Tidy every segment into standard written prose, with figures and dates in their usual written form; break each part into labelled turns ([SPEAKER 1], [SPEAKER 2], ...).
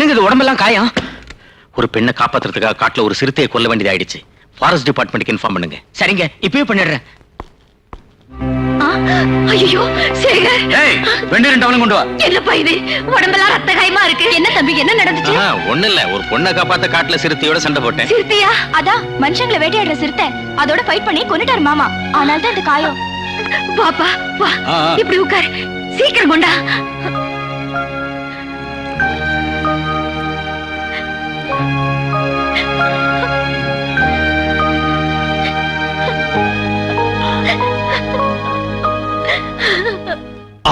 [SPEAKER 1] என்னங்க இது உடம்பெல்லாம் காயம்?
[SPEAKER 2] ஒரு பெண்ணை காப்பாத்துறதுக்காக காட்டுல ஒரு சிறுத்தையை கொல்ல வேண்டியதாயிடுச்சு. ஃபாரஸ்ட் டிபார்ட்மெண்ட்டுக்கு இன்ஃபார்ம் பண்ணுங்க.
[SPEAKER 1] சரிங்க, இப்பவே பண்ணிடுறேன்.
[SPEAKER 3] ஐயோ சேகர்,
[SPEAKER 1] ஏய் வெந்நீர் டவுன் கொண்டு வா.
[SPEAKER 3] என்னப்பா இது? உடம்பெல்லாம் ரத்த காயமா இருக்கு. என்ன தம்பி, என்ன நடந்துச்சு?
[SPEAKER 2] ஒண்ணு இல்ல, ஒரு பொண்ணை காப்பாத்த காட்டுல சிறுத்தையோட சண்டை போட்டேன்.
[SPEAKER 3] சிறுத்தையா? அதான் மனுஷங்களை வேட்டையாடுற சிறுத்தை. அதோட ஃபைட் பண்ணி கொன்னுட்டாரு மாமா. ஆனால் தான் இந்த காயம். வாப்பா வா, இப்படி உட்கார். சீக்கிரம் கொண்டா.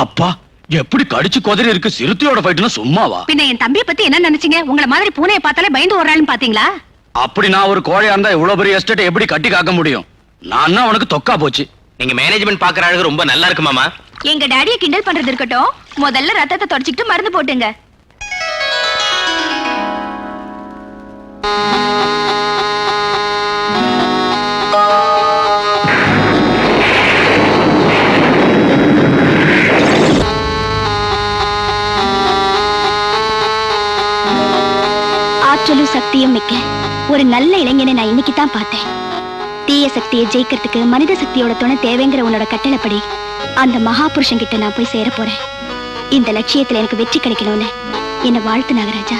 [SPEAKER 1] அப்பா, எப்படி கடிச்சு கொதறி இருக்கு. சிறுத்தையோட ஃபைட்னா சும்மாவா?
[SPEAKER 3] பின்ன என் தம்பியை பத்தி என்ன நினைச்சீங்க? உங்கள மாதிரி பூனையை பார்த்தாலே பயந்து ஓடுறான்னு பாத்தீங்களா?
[SPEAKER 1] அப்படி நான் ஒரு கோழையா இருந்தா இவ்வளவு பெரிய எஸ்டேட் எப்படி கட்டி காக்க முடியும்? நான் அவனுக்கு தொக்கா போச்சு.
[SPEAKER 2] நீங்க மேனேஜ்மெண்ட் பாக்குற அழகு ரொம்ப நல்லா இருக்கு மாமா.
[SPEAKER 3] எங்க டாடியை கிண்டல் பண்றது இருக்கட்டும், முதல்ல ரத்தத்தை தொடச்சிக்கிட்டு மருந்து போட்டுங்க. ஆற்றலும் சக்தியும் மிக்க ஒரு நல்ல இளைஞனை நான் இன்னைக்கு தான் பார்த்தேன். தீய சக்தியை ஜெயிக்கிறதுக்கு மனித சக்தியோட துணை தேவைங்கிற உன்னோட கட்டளைப்படி அந்த மகாபுருஷன் கிட்ட நான் போய் சேர போறேன். இந்த லட்சியத்துல எனக்கு வெற்றி கிடைக்கணும்னு என்ன வாழ்த்து நாகராஜா.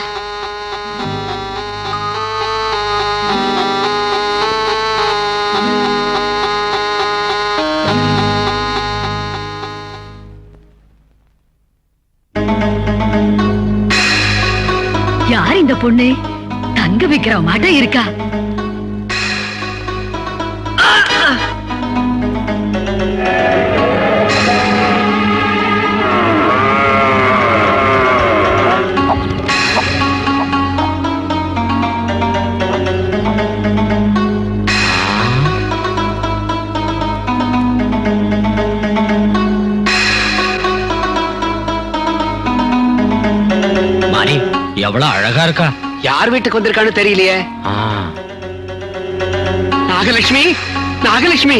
[SPEAKER 4] யார் இந்த பொண்ணு? தங்க வைக்கிற மாட்ட இருக்கா?
[SPEAKER 1] மாணி எவ்வளவு அழகா இருக்கா. யார் வீட்டுக்கு வந்திருக்கான்னு தெரியலையே. நாகலட்சுமி, நாகலட்சுமி,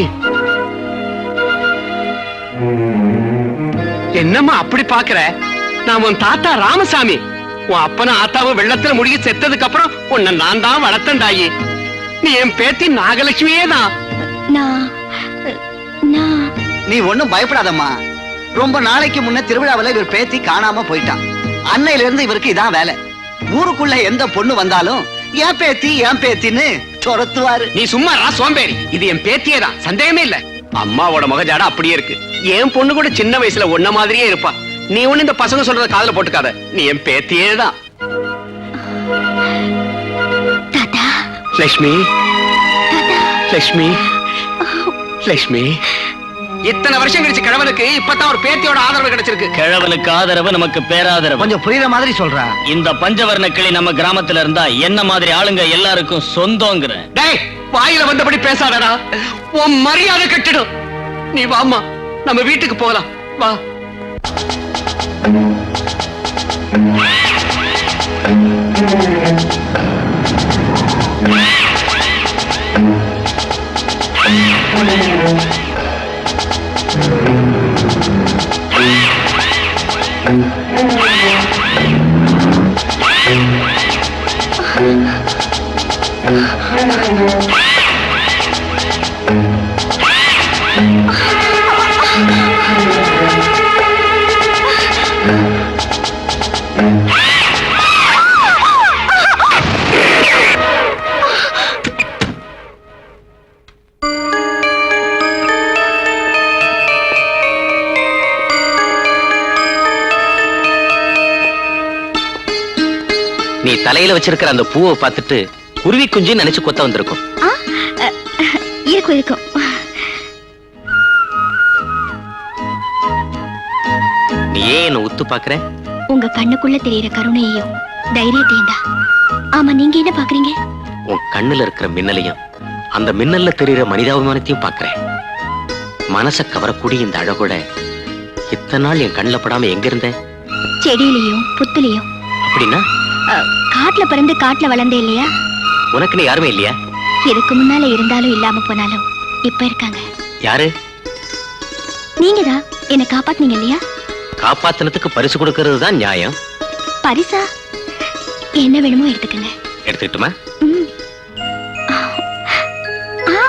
[SPEAKER 1] என்னம்மா அப்படி பாக்குற? நான் உன் தாத்தா ராமசாமி. உன் அப்பனும் ஆத்தாவும் வெள்ளத்துல முழுகி செத்ததுக்கு அப்புறம் உன்னை நான் தான் வளர்த்தேன் தாயி. நீ என் பேத்தி நாகலட்சுமியே தான்.
[SPEAKER 5] நீ ஒண்ணும் பயப்படாதம்மா. ரொம்ப நாளைக்கு முன்ன திருவிழாவில் இவர் பேத்தி காணாம போயிட்டான். அன்னையில இருந்து இவருக்கு இதான் வேலை. ஊருக்குள்ள எந்த பொண்ணு வந்தாலும் என் பேத்தி என் பேத்தின்னு சொரத்துவாரு.
[SPEAKER 1] நீ சும்மா சோம்பேறி. இது என் பேத்தியே தான், சந்தேகமே இல்ல. அம்மாவோட மகஜாடா அப்படியே இருக்கு. என் பொண்ணு கூட சின்ன வயசுல ஒன்ன மாதிரியே இருப்பா. நீ ஒண்ணு இந்த பசங்க சொல்றத காதுல போட்டுக்காத. நீ என் பேத்தியே தான். லட்சுமி, லட்சுமி, லட்சுமி. இத்தனை வருஷம் கழிச்சு கிழவனுக்கு இப்பதான் ஒரு பேத்தியோட ஆதரவு கிடைச்சிருக்கு.
[SPEAKER 2] கிழவனுக்கு ஆதரவு, நமக்கு பேராதரவு.
[SPEAKER 5] கொஞ்சம் புரியுற மாதிரி சொல்றா.
[SPEAKER 2] இந்த பஞ்சவர்ண கிளி நம்ம கிராமத்துல இருந்தா என்ன மாதிரி ஆளுங்க எல்லாருக்கும் சொந்தங்கிற.
[SPEAKER 1] டேய், வாயில வந்தபடி பேசாதடா. உன் மரியாதை கட்டிடும். நீ வாமா, நம்ம வீட்டுக்கு போகலாம். வா.
[SPEAKER 2] நீ தலையில வச்சிருக்கிற அந்த பூவை பார்த்துட்டு குருவி குஞ்சு நினைச்சு கொத்த வந்திருக்கும்.
[SPEAKER 3] இருக்கும் இருக்கும்.
[SPEAKER 2] நீ ஏன் என்ன உத்து பாக்குற?
[SPEAKER 3] உங்க கண்ணுக்குள்ள தெரியற கருணையையும் தைரியத்தையும் தான். ஆமா, நீங்க என்ன பாக்குறீங்க?
[SPEAKER 2] உன் கண்ணுல இருக்கிற மின்னலையும் அந்த மின்னல்ல தெரியற மனிதாபிமானத்தையும் பாக்குறேன். மனச கவரக்கூடிய இந்த அழகோட இத்தனை நாள் என் கண்ணுல படாம எங்க இருந்த?
[SPEAKER 3] செடியிலையும் புத்துலையும்.
[SPEAKER 2] அப்படின்னா
[SPEAKER 3] காட்டுல பிறந்து காட்டுல வளர்ந்தே இல்லையா?
[SPEAKER 2] உனக்குன்னு யாருமே இல்லையா?
[SPEAKER 3] இதுக்கு முன்னால இருந்தாலும் இல்லாம போனாலும் இப்ப இருக்காங்க.
[SPEAKER 2] யாரு?
[SPEAKER 3] நீங்கதான் என்ன காப்பாத்துனீங்க இல்லையா?
[SPEAKER 2] காப்பாத்தினத்துக்கு பரிசு கொடுக்கிறது தான் நியாயம்.
[SPEAKER 3] பரிசா? என்ன வேணுமோ எடுத்துக்கங்க.
[SPEAKER 2] எடுத்துக்கிட்டுமா?
[SPEAKER 3] ம். ஆ,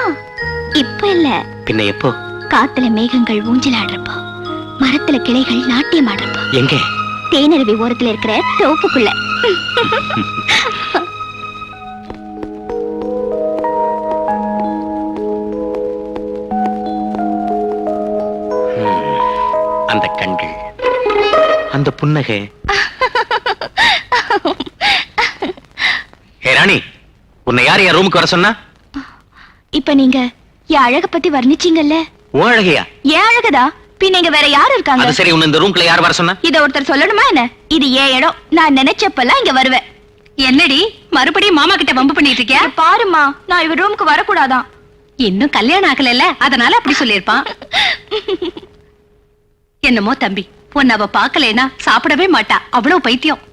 [SPEAKER 3] இப்ப இல்ல,
[SPEAKER 2] பின்ன எப்போ?
[SPEAKER 3] காத்துல மேகங்கள் ஊஞ்சலாடுறப்போ, மரத்துல கிளைகள் நாட்டியம் ஆடுறப்போ,
[SPEAKER 2] எங்க?
[SPEAKER 3] தேனருவி ஓரத்துல இருக்கிற தோப்புக்குள்ள.
[SPEAKER 2] அந்த கண்கள், அந்த புன்னகை. ஏ ராணி, உன்னை யார் என் ரூமுக்கு வர சொன்னா?
[SPEAKER 3] இப்ப நீங்க என் அழக பத்தி வர்ணிச்சீங்கல்ல.
[SPEAKER 2] ஓ அழகையா?
[SPEAKER 3] ஏன் அழகதா? பின்ன இங்க வேற யாரு இருக்காங்க?
[SPEAKER 2] அது சரி, உன்னை இந்த ரூம்குள்ள யார் வர சொன்னா?
[SPEAKER 3] இத ஒருத்தர் சொல்லணுமா என்ன? இது ஏன் இடம், நான் நினைச்சப்பெல்லாம் இங்க வருவேன்.
[SPEAKER 4] என்னடி மறுபடியும் மாமா கிட்ட வம்பு பண்ணிட்டு இருக்கியா?
[SPEAKER 3] இங்க பாருமா, நான் இவர் ரூமுக்கு வரக்கூடாதான்.
[SPEAKER 4] இன்னும் கல்யாணம் ஆகல, அதனால அப்படி சொல்லிருப்பான். என்னமோ தம்பி, உன்னை அவ பாக்கலைன்னா சாப்பிடவே மாட்டா, அவ்வளவு பைத்தியம்.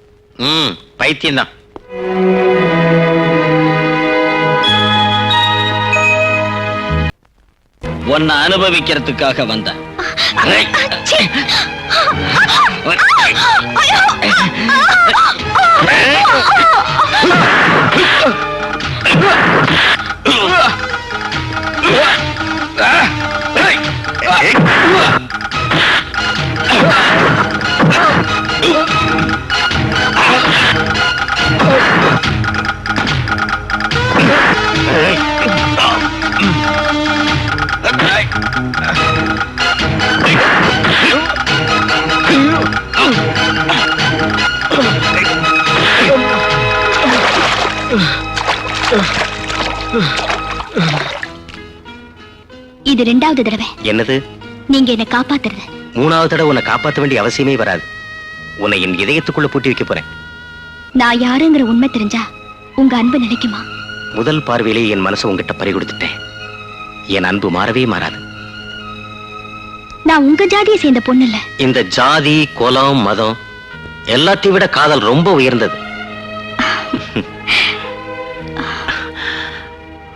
[SPEAKER 2] பைத்தியம் தான்.
[SPEAKER 6] உன்னை அனுபவிக்கிறதுக்காக வந்தேன்.
[SPEAKER 3] இது 2வது தடவை.
[SPEAKER 2] என்னது?
[SPEAKER 3] நீங்க என்ன காப்பாத்துறது.
[SPEAKER 2] 3வது தடவை உன்னை காப்பாற்ற வேண்டிய அவசியமே வராது. உன்னை என் இதயத்துக்குள்ள பூட்டி வைக்க போறேன்.
[SPEAKER 3] நான் யாருங்கிற உண்மை தெரிஞ்சா உங்க அன்பு நினைக்குமா?
[SPEAKER 2] முதல் பார்வையிலே என் மனசை உங்ககிட்ட பறி கொடுத்துட்டேன். என் அன்பு மாறவே மாறாது.
[SPEAKER 3] நான் உங்க ஜாதியை சேர்ந்த பொண்ணு இல்ல.
[SPEAKER 2] இந்த ஜாதி, குலம், மதம் எல்லாத்தையும் விட காதல் ரொம்ப உயர்ந்தது.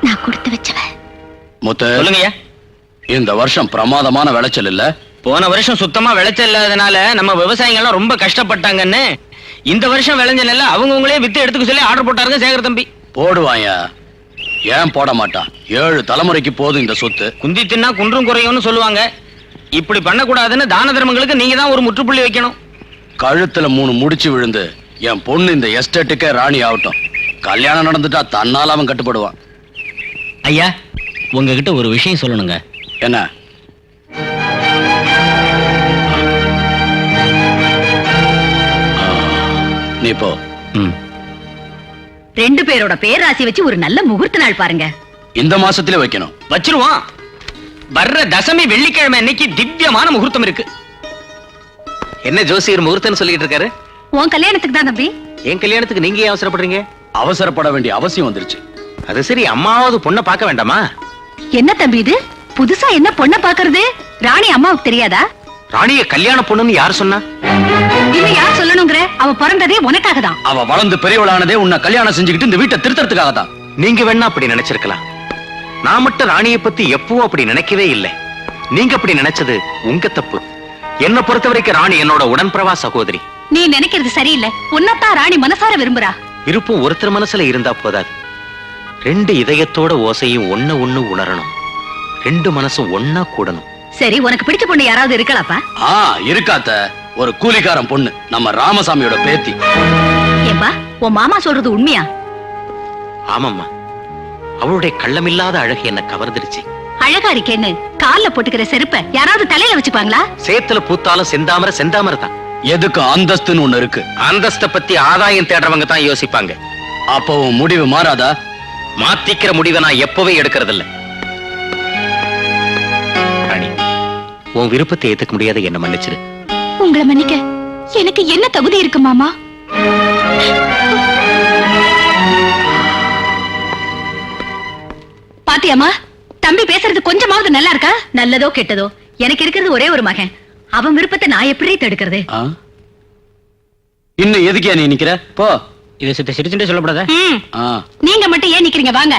[SPEAKER 3] நான் கொடுத்து வச்சவ.
[SPEAKER 6] முத்து,
[SPEAKER 2] சொல்லுங்கய்யா.
[SPEAKER 6] இந்த வருஷம் பிரமாதமான விளைச்சல் இல்ல?
[SPEAKER 7] போன வருஷம் சுத்தமா விளைச்சல் இல்லாதனால நம்ம விவசாயிகள் ரொம்ப கஷ்டப்பட்டாங்கன்னு இந்த வருஷம் விளைஞ்ச நெல்ல அவங்கவுங்களே வித்து எடுத்துக்க சொல்லி ஆர்டர் போட்டாருங்க சேகர் தம்பி.
[SPEAKER 6] போடுவாயா? ஏன் போட மாட்டான்? 7 தலைமுறைக்கு போதும் இந்த சொத்து.
[SPEAKER 7] குந்தி தின்னா குன்றும் குறையும்னு சொல்லுவாங்க. இப்படி பண்ணக்கூடாதுன்னு தான தர்மங்களுக்கு நீங்க தான் ஒரு முற்றுப்புள்ளி வைக்கணும்.
[SPEAKER 6] கழுத்துல 3 முடிச்சு விழுந்து என் பொண்ணு இந்த எஸ்டேட்டுக்கே ராணி ஆகட்டும். கல்யாணம் நடந்துட்டா தன்னால அவன் கட்டுப்படுவான்.
[SPEAKER 7] ஐயா, உங்ககிட்ட ஒரு விஷயம் சொல்லணுங்க.
[SPEAKER 6] என்ன? நீ போ.
[SPEAKER 4] 2 பேரோட பேராசி வச்சு ஒரு நல்ல முகூர்த்த நாள் பாருங்க.
[SPEAKER 6] இந்த மாசத்திலே வைக்கணும்.
[SPEAKER 7] வச்சிருவான். வர்ற தசமி வெள்ளிக்கிழமை அன்னைக்கு திவ்யமான முகூர்த்தம் இருக்கு.
[SPEAKER 2] என்ன ஜோசியர் முகூர்த்தம் சொல்லிட்டு இருக்காரு?
[SPEAKER 4] உன் கல்யாணத்துக்கு தான் தம்பி.
[SPEAKER 2] என் கல்யாணத்துக்கு நீங்க ஏன் அவசரப்படுறீங்க?
[SPEAKER 6] அவசரப்பட வேண்டிய அவசியம் வந்துருச்சு.
[SPEAKER 2] அது சரி, அம்மாவது பொண்ணை பார்க்க வேண்டாமா?
[SPEAKER 4] என்ன தம்பி இது? புதுசா என்ன பொண்ண பாக்குறது? ராணி அம்மாவுக்கு தெரியாதா?
[SPEAKER 2] ராணிய கல்யாண பொண்ணுன்னு யார் சொன்னா?
[SPEAKER 4] இன்னும் யார் சொல்லணுங்கிற? அவ பிறந்ததே உனக்காக தான்.
[SPEAKER 6] அவ வளர்ந்து பெரியவளானதே உன்னை கல்யாணம் செஞ்சுக்கிட்டு இந்த வீட்டை திருத்தறதுக்காக தான்.
[SPEAKER 2] நீங்க வேணா அப்படி நினைச்சிருக்கலாம். நான் மட்டும் ராணியை பத்தி எப்பவும் அப்படி நினைக்கவே இல்லை. நீங்க அப்படி நினைச்சது உங்க தப்பு. என்ன பொறுத்த வரைக்கும் ராணி என்னோட உடன்பிரவா சகோதரி.
[SPEAKER 4] நீ நினைக்கிறது சரியில்லை. உன்னத்தான் ராணி மனசார விரும்புறா.
[SPEAKER 2] விருப்பம் ஒருத்தர் மனசுல இருந்தா போதாது. 2 இதயத்தோட ஓசையும் ஒண்ணு உணரணும். 2 மனசும் ஒன்னா கூடணும்.
[SPEAKER 4] சரி, உனக்கு பிடிச்ச பொண்ணு யாராவது இருக்கலாப்பா?
[SPEAKER 6] இருக்காத்த. ஒரு கூலிக்காரன் பொண்ணு, நம்ம ராமசாமியோட பேத்தி.
[SPEAKER 4] ஏப்பா, உன் மாமா சொல்றது உண்மையா?
[SPEAKER 2] ஆமாம்மா, அவளுடைய கள்ளமில்லாத அழகு என்ன கவர்ந்துருச்சு.
[SPEAKER 4] அழகா இருக்கேன்னு கால்ல போட்டுக்கிற செருப்ப யாராவது தலையில வச்சுப்பாங்களா?
[SPEAKER 2] சேத்துல பூத்தாலும் செந்தாமரை தான்.
[SPEAKER 6] எதுக்கு அந்தஸ்துன்னு ஒண்ணு இருக்கு.
[SPEAKER 2] அந்தஸ்த பத்தி ஆதாயம் தேடுறவங்க தான் யோசிப்பாங்க.
[SPEAKER 6] அப்போ உன் முடிவு மாறாதா?
[SPEAKER 2] மாத்திக்கிற முடிவை நான் எப்பவே எடுக்கிறதில்ல. ராணி, உன் விருப்பத்தை ஏத்துக்க முடியாத என்ன மன்னிச்சிரு.
[SPEAKER 3] உங்களை மன்னிக்க எனக்கு என்ன தகுதி இருக்கு மாமா?
[SPEAKER 4] பாத்தியாமா, தம்பி பேசுறது கொஞ்சமாவது நல்லா இருக்கா? நல்லதோ கெட்டதோ, எனக்கு இருக்கிறது ஒரே ஒரு மகன். அவன் விருப்பத்தை நான் எப்படி தடுக்கிறது?
[SPEAKER 6] இன்னும் எதுக்கே நீ நிக்கிற? போ.
[SPEAKER 7] இதை சிரிச்சுட்டே சொல்லப்படாத.
[SPEAKER 4] நீங்க மட்டும் ஏன் நிக்கிறீங்க? வாங்க.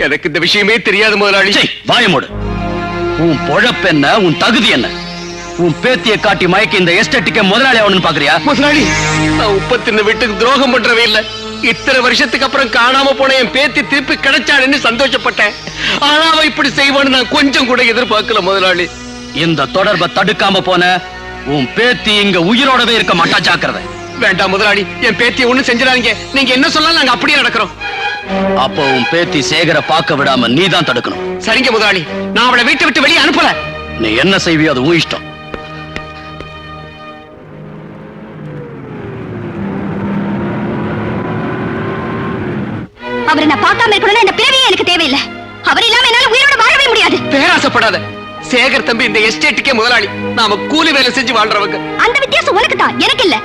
[SPEAKER 1] எனக்கு இந்த விஷயமே தெரியாது முதலாளி.
[SPEAKER 6] வாய மூடு. உன் பொழப்பு என்ன? உன் தகுதி என்ன? உன் பேத்தியை காட்டி மயக்கி இந்த எஸ்டேட்டுக்கே முதலாளி அவனு பாக்குறியா?
[SPEAKER 1] முதலாளி, நான் உப்பத்தின வீட்டுக்கு துரோகம் பண்றவே இல்ல. இத்தனை வருஷத்துக்கு அப்புறம் காணாம போன என் பேத்தி திருப்பி கிடைச்சாடுன்னு சந்தோஷப்பட்டேன். ஆனா அவ இப்படி செய்வான்னு நான் கொஞ்சம் கூட எதிர்பார்க்கல முதலாளி.
[SPEAKER 6] இந்த தொடர்பை தடுக்காம போன உன் பேத்தி இங்க உயிரோடவே இருக்க மாட்டா, ஜாக்கிரதை.
[SPEAKER 1] வேண்டாம் முதலாளி, என் பேத்தியை ஒண்ணும் செஞ்சிடாதீங்க. நீங்க என்ன சொன்னாலும் நாங்க அப்படியே நடக்கிறோம்.
[SPEAKER 6] அப்போ உன் பேத்தி சேகர பார்க்க விடாம நீ தான் தடுக்கணும்.
[SPEAKER 1] சரிங்க முதலாளி, நான் அவளை வீட்டை விட்டு வெளியே அனுப்பல.
[SPEAKER 6] நீ என்ன செய்வியோ அது உன் இஷ்டம்.
[SPEAKER 3] அவரை நான் பார்க்காம இருக்கணும்னா இந்த பிறவியே எனக்கு தேவையில்லை. அவர் இல்லாம என்னால உயிரோட வாழவே முடியாது.
[SPEAKER 1] பேராசப்படாத. சேகர் தம்பி இந்த எஸ்டேட்டுக்கே முதலாளி. நாம கூலி வேலை செஞ்சு வாழ்றவங்க.
[SPEAKER 3] அந்த வித்தியாசம் உனக்கு தான், எனக்கு இல்ல.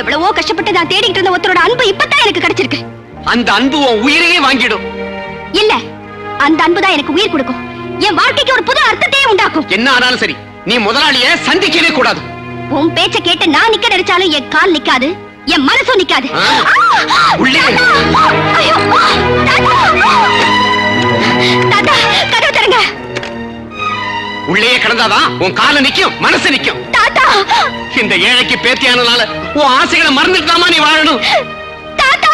[SPEAKER 3] எவ்வளவோ கஷ்டப்பட்டு நான் தேடிட்டு இருந்த ஒருத்தரோட அன்பு இப்பதான் எனக்கு கிடைச்சிருக்கு.
[SPEAKER 1] அந்த அன்பு உன் உயிரையே வாங்கிடும்.
[SPEAKER 3] இல்ல, அந்த அன்பு தான் எனக்கு உயிர் கொடுக்கும். என் வாழ்க்கைக்கு ஒரு புது அர்த்தத்தையே உண்டாக்கும்.
[SPEAKER 1] என்ன ஆனாலும் சரி, நீ முதலாளிய சந்திக்கவே கூடாது.
[SPEAKER 3] உன் பேச்ச கேட்டு நான் நிக்க நினைச்சாலும் என் கால் நிக்காது, என் மனசும் நிக்காது.
[SPEAKER 1] உள்ளே
[SPEAKER 3] ஐயோ, தாத்தா, கதவு தரங்க.
[SPEAKER 1] உள்ளேயே கிடந்தாதான் உன் கால நிக்கும், மனசு நிக்கும்.
[SPEAKER 3] தாத்தா,
[SPEAKER 1] இந்த ஏழைக்கு பேத்தியானனால உன் ஆசைகளை மறந்துட்டாமா நீ வாழணும்.
[SPEAKER 3] தாத்தா.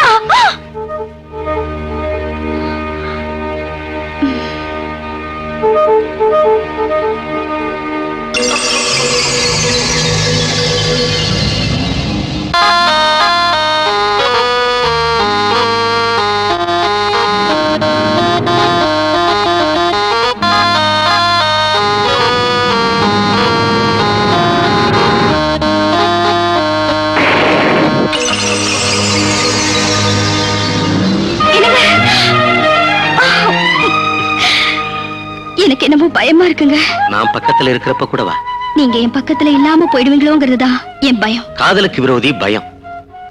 [SPEAKER 3] எனக்கு என்னமோ பயமா இருக்குங்க.
[SPEAKER 2] நான் பக்கத்துல இருக்கிறப்ப கூட வா.
[SPEAKER 3] நீங்க என் பக்கத்துல இல்லாம போயிடுவீங்களோங்கிறதுதான் என் பயம்.
[SPEAKER 2] காதலுக்கு விரோதி பயம்.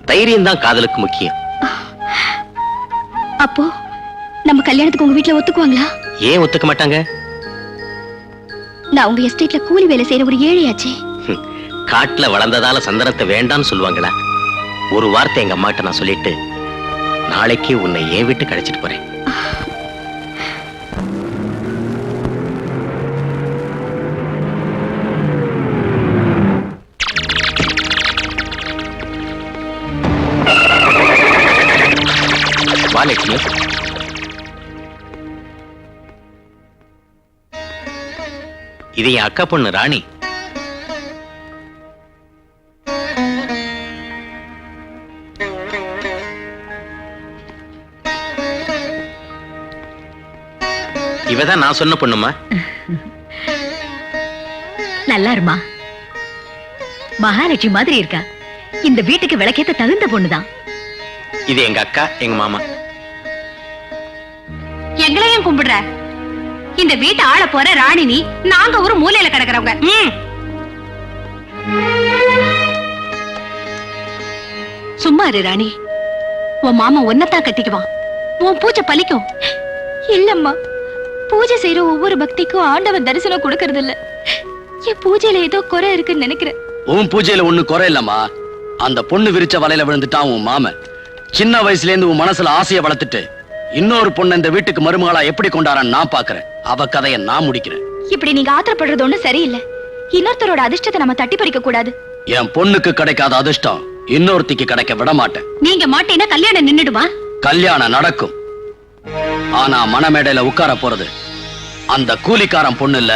[SPEAKER 2] தைரியம் தான் காதலுக்கு முக்கியம்.
[SPEAKER 3] அப்போ நம்ம கல்யாணத்துக்கு உங்க வீட்டுல ஒத்துக்குவாங்களா?
[SPEAKER 2] ஏன் ஒத்துக்க மாட்டாங்க?
[SPEAKER 3] நான் உங்க எஸ்டேட்ல கூலி வேலை செய்யற ஒரு ஏழையாச்சே.
[SPEAKER 2] காட்டுல வளர்ந்ததால சந்தனத்தை வேண்டாம்னு சொல்லுவாங்களா? ஒரு வார்த்தை எங்க அம்மாட்ட நான் சொல்லிட்டு நாளைக்கே உன்னை ஏன் விட்டு கிடைச்சிட்டு போறேன். லட்சுமி, இது என் அக்கா பொண்ணு ராணி. இவதான் நான் சொன்ன பொண்ணுமா.
[SPEAKER 4] நல்லா இருமா. மகாலட்சுமி மாதிரி இருக்கா. இந்த வீட்டுக்கு விளக்கேத்த தகுந்த பொண்ணுதான்.
[SPEAKER 2] இது எங்க அக்கா, எங்க மாமா.
[SPEAKER 4] எங்களையும் கும்பிடுற. இந்த வீட்டை ஆள போற ராணினி, நாங்க ஒரு மூலையில கிடக்குறவங்க. சும்மா இரு ராணி. உன் மாமா ஒன்னதான் கட்டிக்குவான். உன் பூஜை பலிக்கும்.
[SPEAKER 3] இல்லம்மா, பூஜை செய்யற ஒவ்வொரு பக்திக்கும் ஆண்டவன் தரிசனம் கொடுக்கறது இல்ல. என் பூஜையில ஏதோ குறை இருக்குன்னு நினைக்கிறேன்.
[SPEAKER 6] உன் பூஜையில ஒண்ணு குறையில்லம்மா. அந்த பொண்ணு விரிச்ச வலையில விழுந்துட்டான் உன் மாமன். சின்ன வயசுல இருந்து உன் மனசுல ஆசையை வளர்த்துட்டு இன்னொரு பொண்ணு இந்த வீட்டுக்கு மருமகளா எப்படி கொண்டாரான்னு நான் பாக்குறேன். அவ கதையை நான் முடிக்கிறேன்.
[SPEAKER 3] இப்படி நீங்க ஆத்திரப்படுறது ஒண்ணு சரியில்லை. இன்னொருத்தரோட அதிர்ஷ்டத்தை நம்ம தட்டி பறிக்க கூடாது.
[SPEAKER 6] என் பொண்ணுக்கு கிடைக்காத அதிர்ஷ்டம் இன்னொருத்திக்கு கிடைக்க விட மாட்டேன்.
[SPEAKER 4] நீங்க மாட்டேன்னா கல்யாணம் நின்னுடுமா?
[SPEAKER 6] கல்யாணம் நடக்கும். ஆனா மணமேடையில உட்கார போறது அந்த கூலிக்காரன் பொண்ணு இல்ல,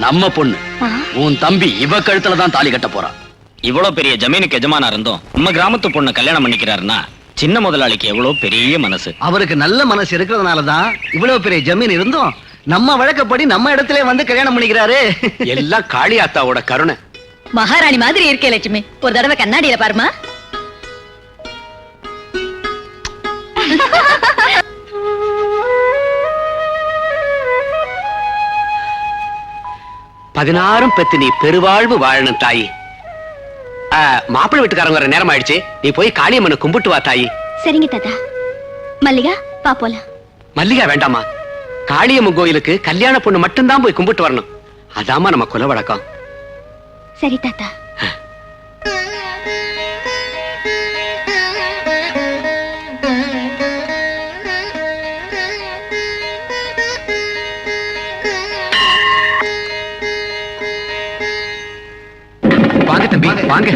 [SPEAKER 6] நம்ம பொண்ணு. உன் தம்பி இவ கழுத்துல தான் தாலி கட்ட போறான்.
[SPEAKER 7] இவ்வளவு பெரிய ஜமீனுக்கு எஜமானா இருந்தோம் நம்ம கிராமத்து பொண்ணு கல்யாணம் பண்ணிக்கிறாருன்னா சின்ன முதலாளிக்கு எவ்வளவு பெரிய மனசு.
[SPEAKER 5] அவருக்கு நல்ல மனசு இருக்கிறதுனாலதான் இவ்வளவு பெரிய ஜமீன் இருந்தும் நம்ம வழக்கப்படி நம்ம இடத்துல வந்து கல்யாணம் பண்ணிக்கிறாரு.
[SPEAKER 1] எல்லாம் காளியாத்தாவோட கருணை.
[SPEAKER 4] மகாராணி மாதிரி இருக்கே லட்சுமி. ஒரு தடவை கண்ணாடியில பாருமா.
[SPEAKER 1] பதினாறும் பெத்து நீ பெருவாழ்வு வாழணும் தாயி. மாப்பிள்ளை வீட்டுக்காரங்க வர நேரம் ஆயிடுச்சு. நீ போய் காளியம்மனை கும்பிட்டு வா தாயி.
[SPEAKER 3] சரிங்க தாத்தா. மல்லிகா, வா போலாம்.
[SPEAKER 1] மல்லிகா வேண்டாமா. காளியம்மன் கோயிலுக்கு கல்யாண பொண்ணு மட்டும்தான் போய் கும்பிட்டு வரணும். அதாமா நம்ம குல வழக்கம்.
[SPEAKER 3] சரி தாத்தா.
[SPEAKER 1] வாங்க.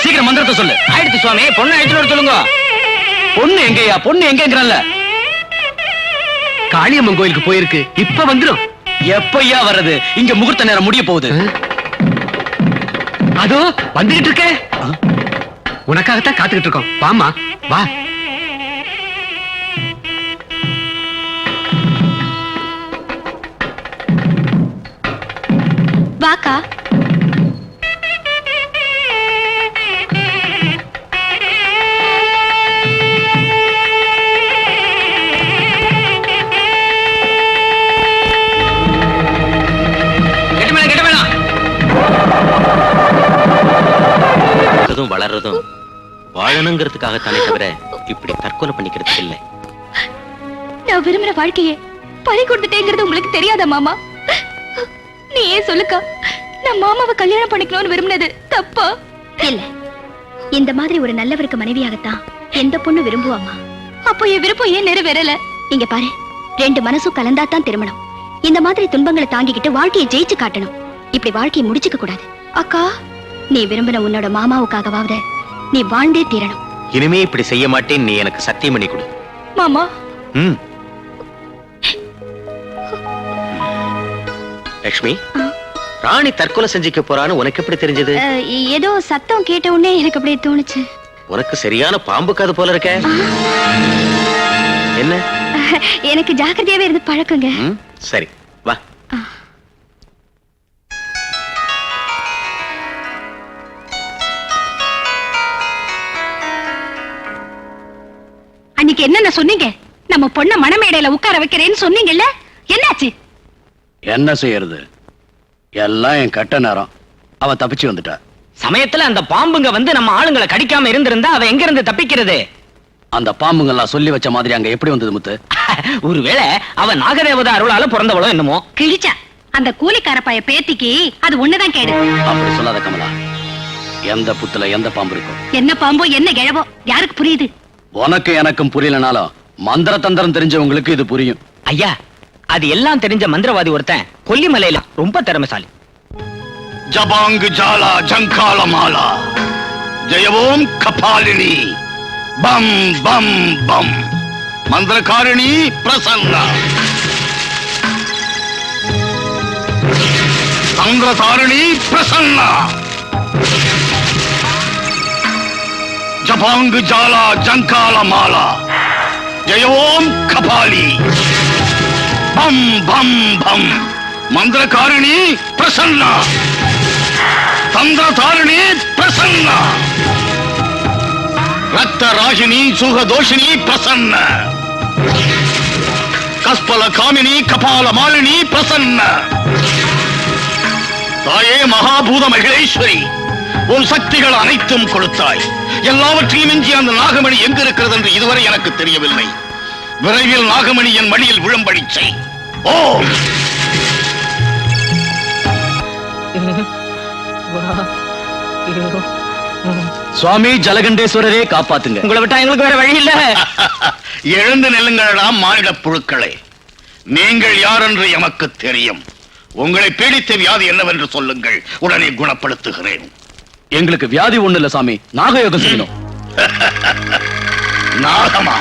[SPEAKER 6] சீக்கிரம் மந்திரத்தை சொல்லு.
[SPEAKER 7] ஆயிடுச்சு சுவாமி, பொண்ணு அழைச்சிட்டு சொல்லுங்க.
[SPEAKER 6] பொண்ணு எங்கயா? பொண்ணு எங்கங்கறல்ல?
[SPEAKER 1] காளியம்மன் கோயிலுக்கு போயிருக்கு, இப்ப வந்துரும்.
[SPEAKER 6] எப்பையா வர்றது? இங்க முகூர்த்த நேரம் முடிய போகுது.
[SPEAKER 1] அதோ வந்துகிட்டு இருக்க. உனக்காகத்தான் காத்துக்கிட்டு இருக்கோம். வாமா வா.
[SPEAKER 3] வாக்கா.
[SPEAKER 2] வளர்றதும் வாழணுங்கிறதுக்காகத்தானே தவிர இப்படி தற்கொலை பண்ணிக்கிறதுக்கு இல்லை.
[SPEAKER 3] நான் விரும்புற வாழ்க்கையே பறி கொடுத்துட்டேங்கிறது உங்களுக்கு தெரியாதா மாமா? நீ ஏன் சொல்லுக்கா, நான் மாமாவை கல்யாணம் பண்ணிக்கணும்னு விரும்பினது தப்பா? இல்ல, இந்த மாதிரி ஒரு நல்லவருக்கு மனைவியாகத்தான் எந்த பொண்ணு விரும்புவாமா. அப்போ என் விருப்பம் ஏன் நிறைவேறல? இங்க பாரு, ரெண்டு மனசும் கலந்தாதான் திருமணம். இந்த மாதிரி துன்பங்களை தாங்கிக்கிட்டு வாழ்க்கையை ஜெயிச்சு காட்டணும். இப்படி வாழ்க்கையை முடிச்சுக்க கூடாது. அக்கா, நீ விரும்பின உன்னோட மாமாவுக்காகவாவது நீ வாழ்ந்தே தீரணும்.
[SPEAKER 2] இனிமே இப்படி செய்ய மாட்டேன், நீ எனக்கு சத்தியம் பண்ணி கொடு.
[SPEAKER 3] மாமா.
[SPEAKER 2] லட்சுமி, ராணி தற்கொலை செஞ்சுக்க போறான்னு உனக்கு எப்படி தெரிஞ்சது?
[SPEAKER 3] ஏதோ சத்தம் கேட்ட உடனே எனக்கு அப்படியே தோணுச்சு.
[SPEAKER 2] உனக்கு சரியான பாம்பு காது போல இருக்க. என்ன?
[SPEAKER 3] எனக்கு ஜாக்கிரதையாவே இருந்து பழக்குங்க.
[SPEAKER 2] சரி வா.
[SPEAKER 4] அன்னைக்கு என்ன சொன்னீங்க? நம்ம பொண்ண மணமேடையில உட்கார வைக்கிறேன்னு சொன்னீங்கல்ல, என்னாச்சு?
[SPEAKER 6] என்ன செய்யறது? எல்லாம் என் கட்ட நேரம். அவ தப்பிச்சு வந்துட்டா.
[SPEAKER 7] சமயத்துல அந்த பாம்புங்க வந்து நம்ம ஆளுங்களை கடிக்காம இருந்திருந்தா அவ எங்க இருந்து தப்பிக்கிறது?
[SPEAKER 6] அந்த பாம்புங்க எல்லாம் சொல்லி வச்ச மாதிரி அங்க எப்படி வந்தது முத்து?
[SPEAKER 7] ஒருவேளை அவ நாகதேவதா அருளால பிறந்தவளோ என்னமோ.
[SPEAKER 4] கிழிச்சா அந்த கூலிக்காரப்பாய பேத்திக்கு அது ஒண்ணுதான் கேடு.
[SPEAKER 6] அப்படி சொல்லாத கமலா. எந்த புத்துல எந்த பாம்பு இருக்கும்?
[SPEAKER 4] என்ன பாம்போ என்ன கிழவோ யாருக்கு புரியுது?
[SPEAKER 6] உனக்கு எனக்கும் புரியலனாலும் மந்திர தந்திரம் தெரிஞ்சவங்களுக்கு இது புரியும்.
[SPEAKER 7] ஐயா, அது எல்லாம் தெரிஞ்ச மந்திரவாதி ஒருத்தன் கொல்லிமலையில ரொம்ப திறமைசாலி.
[SPEAKER 8] ஜபாங்கு ஜாலா ஜங்கால மாலா ஜெயவோம் கபாலினி பம் பம் பம் மந்திரகாரிணி பிரசன்னா தந்திரதாரிணி பிரசன்னா ஜபாங்கு ஜாலா ஜங்கால மாலா ஜெயவோம் கபாலி பம் பம் பம் மந்திரகாரிணி பிரசன்னா தந்திரதாரிணி பிரசன்னா ரக்த ராஜினி சுகதோஷினி பிரசன்ன கஸ்பல காமினி கபால மாலினி பிரசன்ன. தாயே மகாபூத மகிழேஸ்வரி, உன் சக்திகள் அனைத்தும் கொடுத்தாய். எல்லாவற்றையும் மிஞ்சி அந்த நாகமணி எங்கு இருக்கிறது என்று இதுவரை எனக்கு தெரியவில்லை. விரைவில் நாகமணி என் மடியில் விழும்படி செய். ஓ
[SPEAKER 6] சுவாமி ஜலகண்டேஸ்வரரே காப்பாத்துங்க.
[SPEAKER 7] உங்களை விட்டா எங்களுக்கு வேற வழி இல்ல.
[SPEAKER 8] எழுந்து நெல்லுங்களடா மானிட புழுக்களே. நீங்கள் யார் என்று எமக்கு தெரியும். உங்களை பீடித்த வியாதி என்னவென்று சொல்லுங்கள், உடனே குணப்படுத்துகிறேன்.
[SPEAKER 6] எங்களுக்கு வியாதி ஒண்ணு இல்ல சாமி, நாகயோகம் செய்யணும்.
[SPEAKER 8] நாகமா?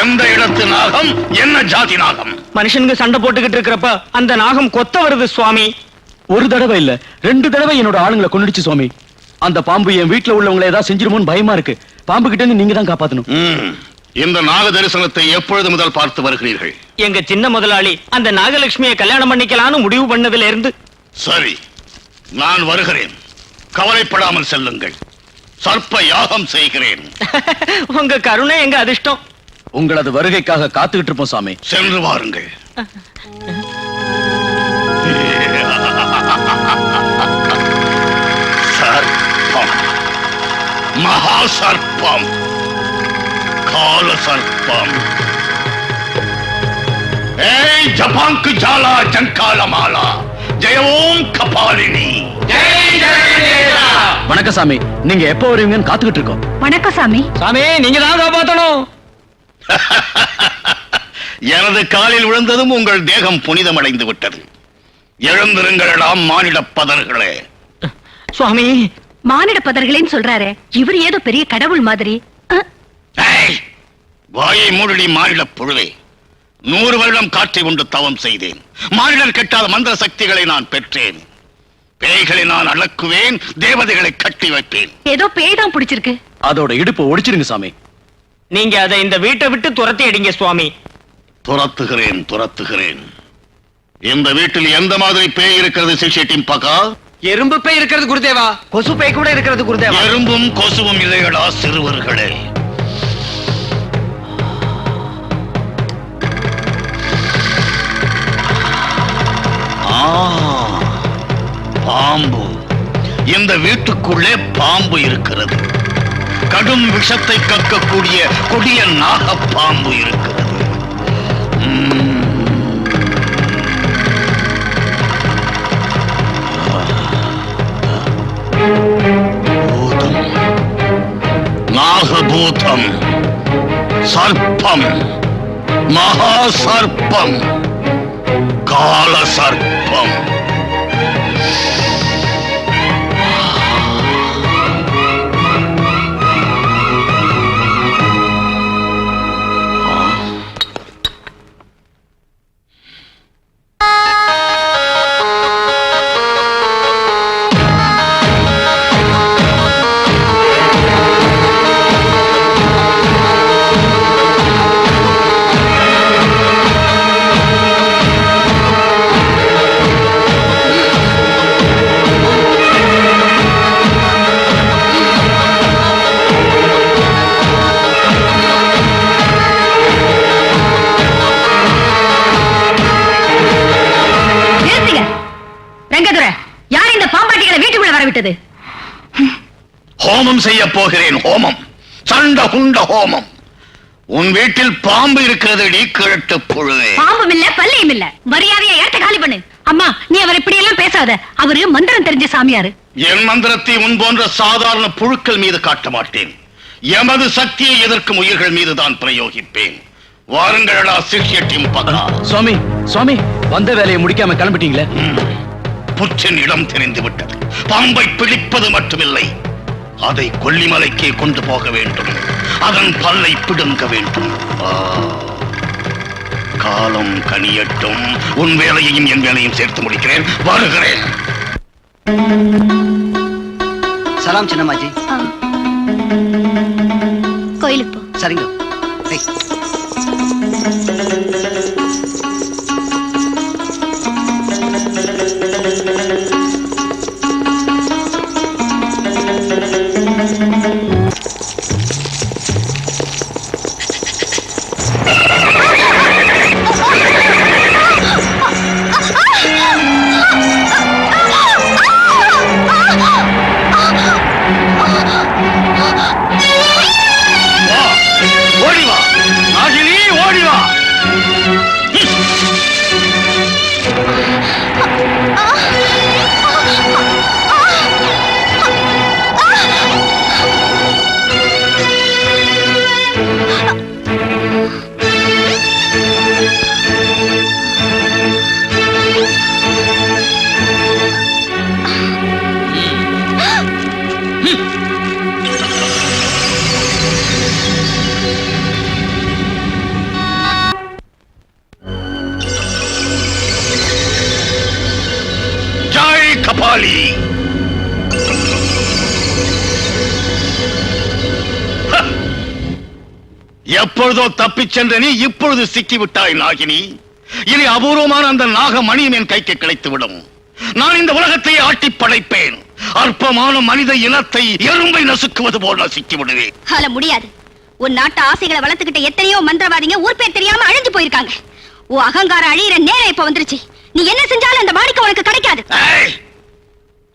[SPEAKER 8] எந்த இடத்து நாகம்? என்ன ஜாதி நாகம்?
[SPEAKER 7] மனுஷனுக்கு சண்டை போட்டுக்கிட்டு இருக்கிறப்ப அந்த நாகம் கொத்த வருது சுவாமி.
[SPEAKER 6] ஒரு தடவை இல்ல 2 தடவை என்னோட ஆளுங்களை கொன்னுடுச்சு சுவாமி. அந்த பாம்பு என் வீட்டுல உள்ளவங்களை ஏதாவது செஞ்சிருமோன்னு பயமா இருக்கு. பாம்பு கிட்ட இருந்து நீங்க தான் காப்பாத்தணும்.
[SPEAKER 8] இந்த நாக தரிசனத்தை எப்பொழுது முதல் பார்த்து வருகிறீர்கள்?
[SPEAKER 7] எங்க சின்ன முதலாளி அந்த நாகலட்சுமியை கல்யாணம் பண்ணிக்கலாம்னு முடிவு பண்ணதுல இருந்து.
[SPEAKER 8] சரி, நான் வருகிறேன். கவலைப்படாமல் செல்லுங்கள். சர்ப்ப யாகம் செய்கிறேன்.
[SPEAKER 7] உங்க கருணை எங்க அதிர்ஷ்டம்.
[SPEAKER 6] உங்களது வருகைக்காக காத்துக்கிட்டு இருப்போம் சாமி.
[SPEAKER 8] சென்று வாருங்கள். சர்ப்பம், மகா சர்ப்பம், கால சர்ப்பம். ஏய் ஜபாங்கு ஜாலா ஜங்கால மாலா, ஜெய ஓம் கபாலினி.
[SPEAKER 6] வணக்கம் சாமி, நீங்க எப்போ வருவீங்கன்னு காத்துக்கிட்டு இருக்கோம்.
[SPEAKER 4] வணக்கம் சாமி.
[SPEAKER 7] சாமி நீங்க தான் காப்பாத்தணும்.
[SPEAKER 8] எனது காலில் விழுந்ததும் உங்கள் தேகம் புனிதமடைந்து விட்டது. எழுந்திருங்களெல்லாம் மானிட பதர்களே.
[SPEAKER 7] சுவாமி
[SPEAKER 4] மானிட பதர்களேன்னு சொல்றாரு. இவர் ஏதோ பெரிய கடவுள் மாதிரி.
[SPEAKER 8] ஏய், வாயை மூடடி மானிட புழுவே. 100 வருடம் காற்றை உண்டு தவம் செய்தேன். மானிடர் கெட்டாத மந்திர சக்திகளை நான் பெற்றேன். பேய்களை நான் அடக்குவேன், தேவதைகளை கட்டி வைப்பேன்.
[SPEAKER 4] ஏதோ பேய் தான் பிடிச்சிருக்கு.
[SPEAKER 6] அதோட இடுப்பு ஒடிச்சிருங்க சாமி.
[SPEAKER 7] நீங்க அதை இந்த வீட்டை விட்டு துரத்தி அடிங்க சுவாமி.
[SPEAKER 8] துரத்துகிறேன், துரத்துகிறேன். இந்த வீட்டில் எந்த மாதிரி பேய் இருக்கிறது சிஷ்யட்டின் பக்கா?
[SPEAKER 1] எறும்பு பேய் இருக்கிறது குருதேவா.
[SPEAKER 7] கொசு பேய் கூட இருக்கிறது குருதேவா.
[SPEAKER 8] எறும்பும் கொசுவும் இல்லையடா சிறுவர்களே. பாம்பு. இந்த வீட்டுக்குள்ளே பாம்பு இருக்கிறது. கடும் விஷத்தை கக்கக்கூடிய கொடிய நாக பாம்பு இருக்கிறது. பூதம், நாகபூதம், சர்ப்பம், மகா சர்ப்பம், கால சர்ப்பம். ஹோமம் செய்ய போகிறேன். ஹோமம், சண்ட குண்ட ஹோமம். உன் வீட்டில் பாம்பு இருக்கிறது. கிழட்டு புழுவே.
[SPEAKER 4] பாம்பும் இல்ல பல்லையும் இல்ல. மரியாதையை ஏற்ற காலி பண்ணு. அம்மா நீ அவர் இப்படி எல்லாம் பேசாத. அவரு மந்திரம் தெரிஞ்ச சாமியாரு.
[SPEAKER 8] என் மந்திரத்தை உன் போன்ற சாதாரண புழுக்கள் மீது காட்ட மாட்டேன். எமது சக்தியை எதிர்க்கும் உயிர்கள் மீது தான் பிரயோகிப்பேன். வாருங்களடா சிஷ்யட்டியும் பகா.
[SPEAKER 6] சுவாமி, சுவாமி வந்த வேலையை முடிக்காம கிளம்பிட்டீங்களே.
[SPEAKER 8] புற்றின் இடம் தெரிந்து விட்டது. பாம்பை பிடிப்பது மட்டுமில்லை, அதை கொல்லிமலைக்கே கொண்டு போக வேண்டும். அதன் பல்லை பிடுங்க வேண்டும். காலம் கனியட்டும். உன் வேலையையும் என் வேலையும் சேர்த்து முடிக்கிறேன். வருகிறேன்.
[SPEAKER 5] சலாம் சின்னம்மாஜி.
[SPEAKER 3] கோயிலுக்கு போ.
[SPEAKER 5] சரிங்க. ஏய்.
[SPEAKER 8] கபாலி! ஹ! எப்பொழுதோ தப்பிச் சென்ற நீ இப்பொழுது சிக்கிவிட்டாய் நாகினி. இனி அபூர்வமான அந்த நாகமணியும் என் கைக்கு கிடைத்துவிடும். நான் இந்த உலகத்தையே ஆட்டி படைப்பேன். அற்பமான மனித இனத்தை எறும்பை நசுக்குவது போல் நசுக்கி விடுவேன்.
[SPEAKER 3] ஆல முடியாது. உன் நாட்டு ஆசைகளை வளர்த்துக்கிட்ட எத்தனையோ மந்திரவாதிங்க ஊர் பேர் தெரியாம அழிஞ்சு போயிருக்காங்க. உன் அகங்காரம் அழியிற நேரம் இப்ப வந்துருச்சு. நீ என்ன செஞ்சாலும் அந்த மாணிக்கம் உனக்கு கிடைக்காது.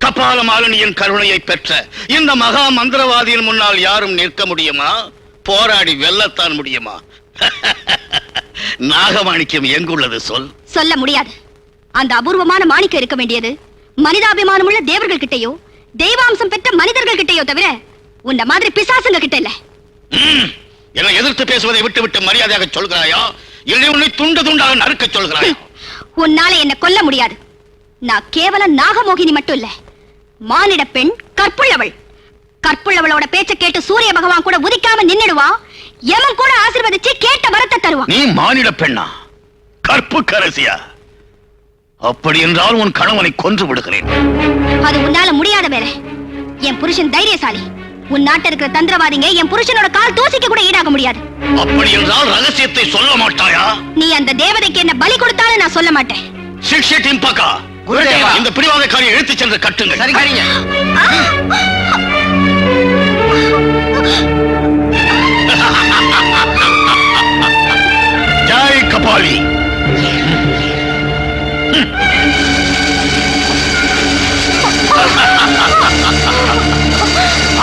[SPEAKER 8] கபாலமாலனியின் கருணையை பெற்ற இந்த மகா மந்திரவாதியின் முன்னால் யாரும் நிற்க முடியுமா? போராடி வெல்லத்தான் முடியுமா? நாகமாணிக்கம் எங்குள்ளது சொல்.
[SPEAKER 3] சொல்ல முடியாது. அந்த அபூர்வமான மாணிக்கம் இருக்க வேண்டியது மனிதாபிமானம் உள்ள தேவர்கள் கிட்டயோ தெய்வாம்சம் பெற்ற மனிதர்கள் கிட்டயோ தவிர உன்ன மாதிரி பிசாசுங்க கிட்ட இல்ல.
[SPEAKER 8] என்னை எதிர்த்து பேசுவதை விட்டு விட்டு மரியாதையாக சொல்கிறாயா? இல்லை உன்னை துண்டு துண்டாக நறுக்க சொல்கிறாயா?
[SPEAKER 3] உன்னால என்ன கொல்ல முடியாது. நான் கேவலம் நாகமோகினி மட்டும் இல்ல, மானிட பெண், கற்புள்ளவள். கற்புள்ளவளோட பேச்ச கேட்டு சூரிய பகவான் கூட உதிக்காம நின்னுடுவான். எவன் கூட ஆசீர்வதிச்சு கேட்ட வரத்தை தருவான்.
[SPEAKER 8] நீ மானிட பெண்ணா? கற்பு கரசியா? அப்படி என்றால் உன் கணவனை கொன்று விடுகிறேன்.
[SPEAKER 3] அது உன்னால முடியாத வேலை. என் புருஷன் தைரியசாலி. உன் நாட்டில் இருக்கிற தந்திரவாதிங்க என் புருஷனோட கால் தூசிக்கு கூட ஈடாக முடியாது.
[SPEAKER 8] அப்படி என்றால் ரகசியத்தை சொல்ல மாட்டாயா?
[SPEAKER 3] நீ அந்த தேவதைக்கு என்ன பலி கொடுத்தாலும் நான் சொல்ல மாட்டேன்.
[SPEAKER 8] சிக்ஷிட்டிம்பகா,
[SPEAKER 1] குருதேவா,
[SPEAKER 8] இந்த பிடிவாதக்காரியை இழுத்துச் சென்று கட்டுங்கள்.
[SPEAKER 1] சரிங்க.
[SPEAKER 8] ஜெய் கபாலி!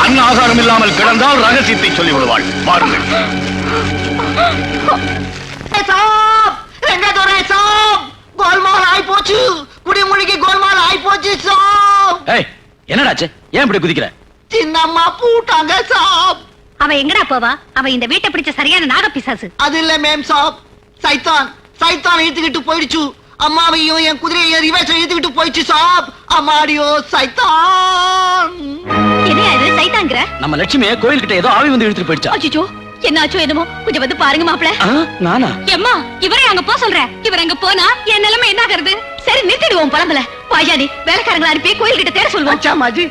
[SPEAKER 8] அன்னாகாரம் இல்லாமல் கிடந்தால் ரகசியத்தை சொல்லி விடுவாள். பாருங்கள்.
[SPEAKER 5] கோல்மால் ஆயி போச்சு. குடிமொழிக்கு கோல்மால் ஆயி போச்சு சாப்.
[SPEAKER 6] ஏய், என்னடாச்சு? ஏன் இப்படி குதிக்கிற?
[SPEAKER 5] சின்னம்மா பூட்டாங்க சாப்.
[SPEAKER 4] அவ எங்கடா போவா? அவ இந்த வீட்டை பிடிச்ச சரியான நாகப்பிசாசு.
[SPEAKER 5] அது இல்ல மேம் சாப், சைத்தான் சைத்தான் இழுத்துக்கிட்டு போயிடுச்சு. அம்மாவையும் என் குதிரையை ரிவர்ஸ் இழுத்துக்கிட்டு போயிடுச்சு சாப். அம்மாடியோ சைத்தான்.
[SPEAKER 4] என்ன இது சைத்தாங்கிற?
[SPEAKER 6] நம்ம லட்சுமியை கோயில்கிட்ட ஏதோ ஆவி வந்து இழுத்துட்டு போயிடுச்சா?
[SPEAKER 4] அச்சோ, என்னாச்சோ என்னமோ, கொஞ்சம் வந்து பாருங்க மாப்பிள.
[SPEAKER 6] நானா?
[SPEAKER 4] எம்மா, இவரே அங்க போ சொல்ற. இவர் அங்க போனா என் நிலைமை என்ன ஆகுறது? சரி, நிறுத்திடுவோம் பழம்பல. வாயாடி, வேலைக்காரங்களை அனுப்பி கோயில்கிட்ட தேட சொல்லுவோம்.
[SPEAKER 5] மாஜி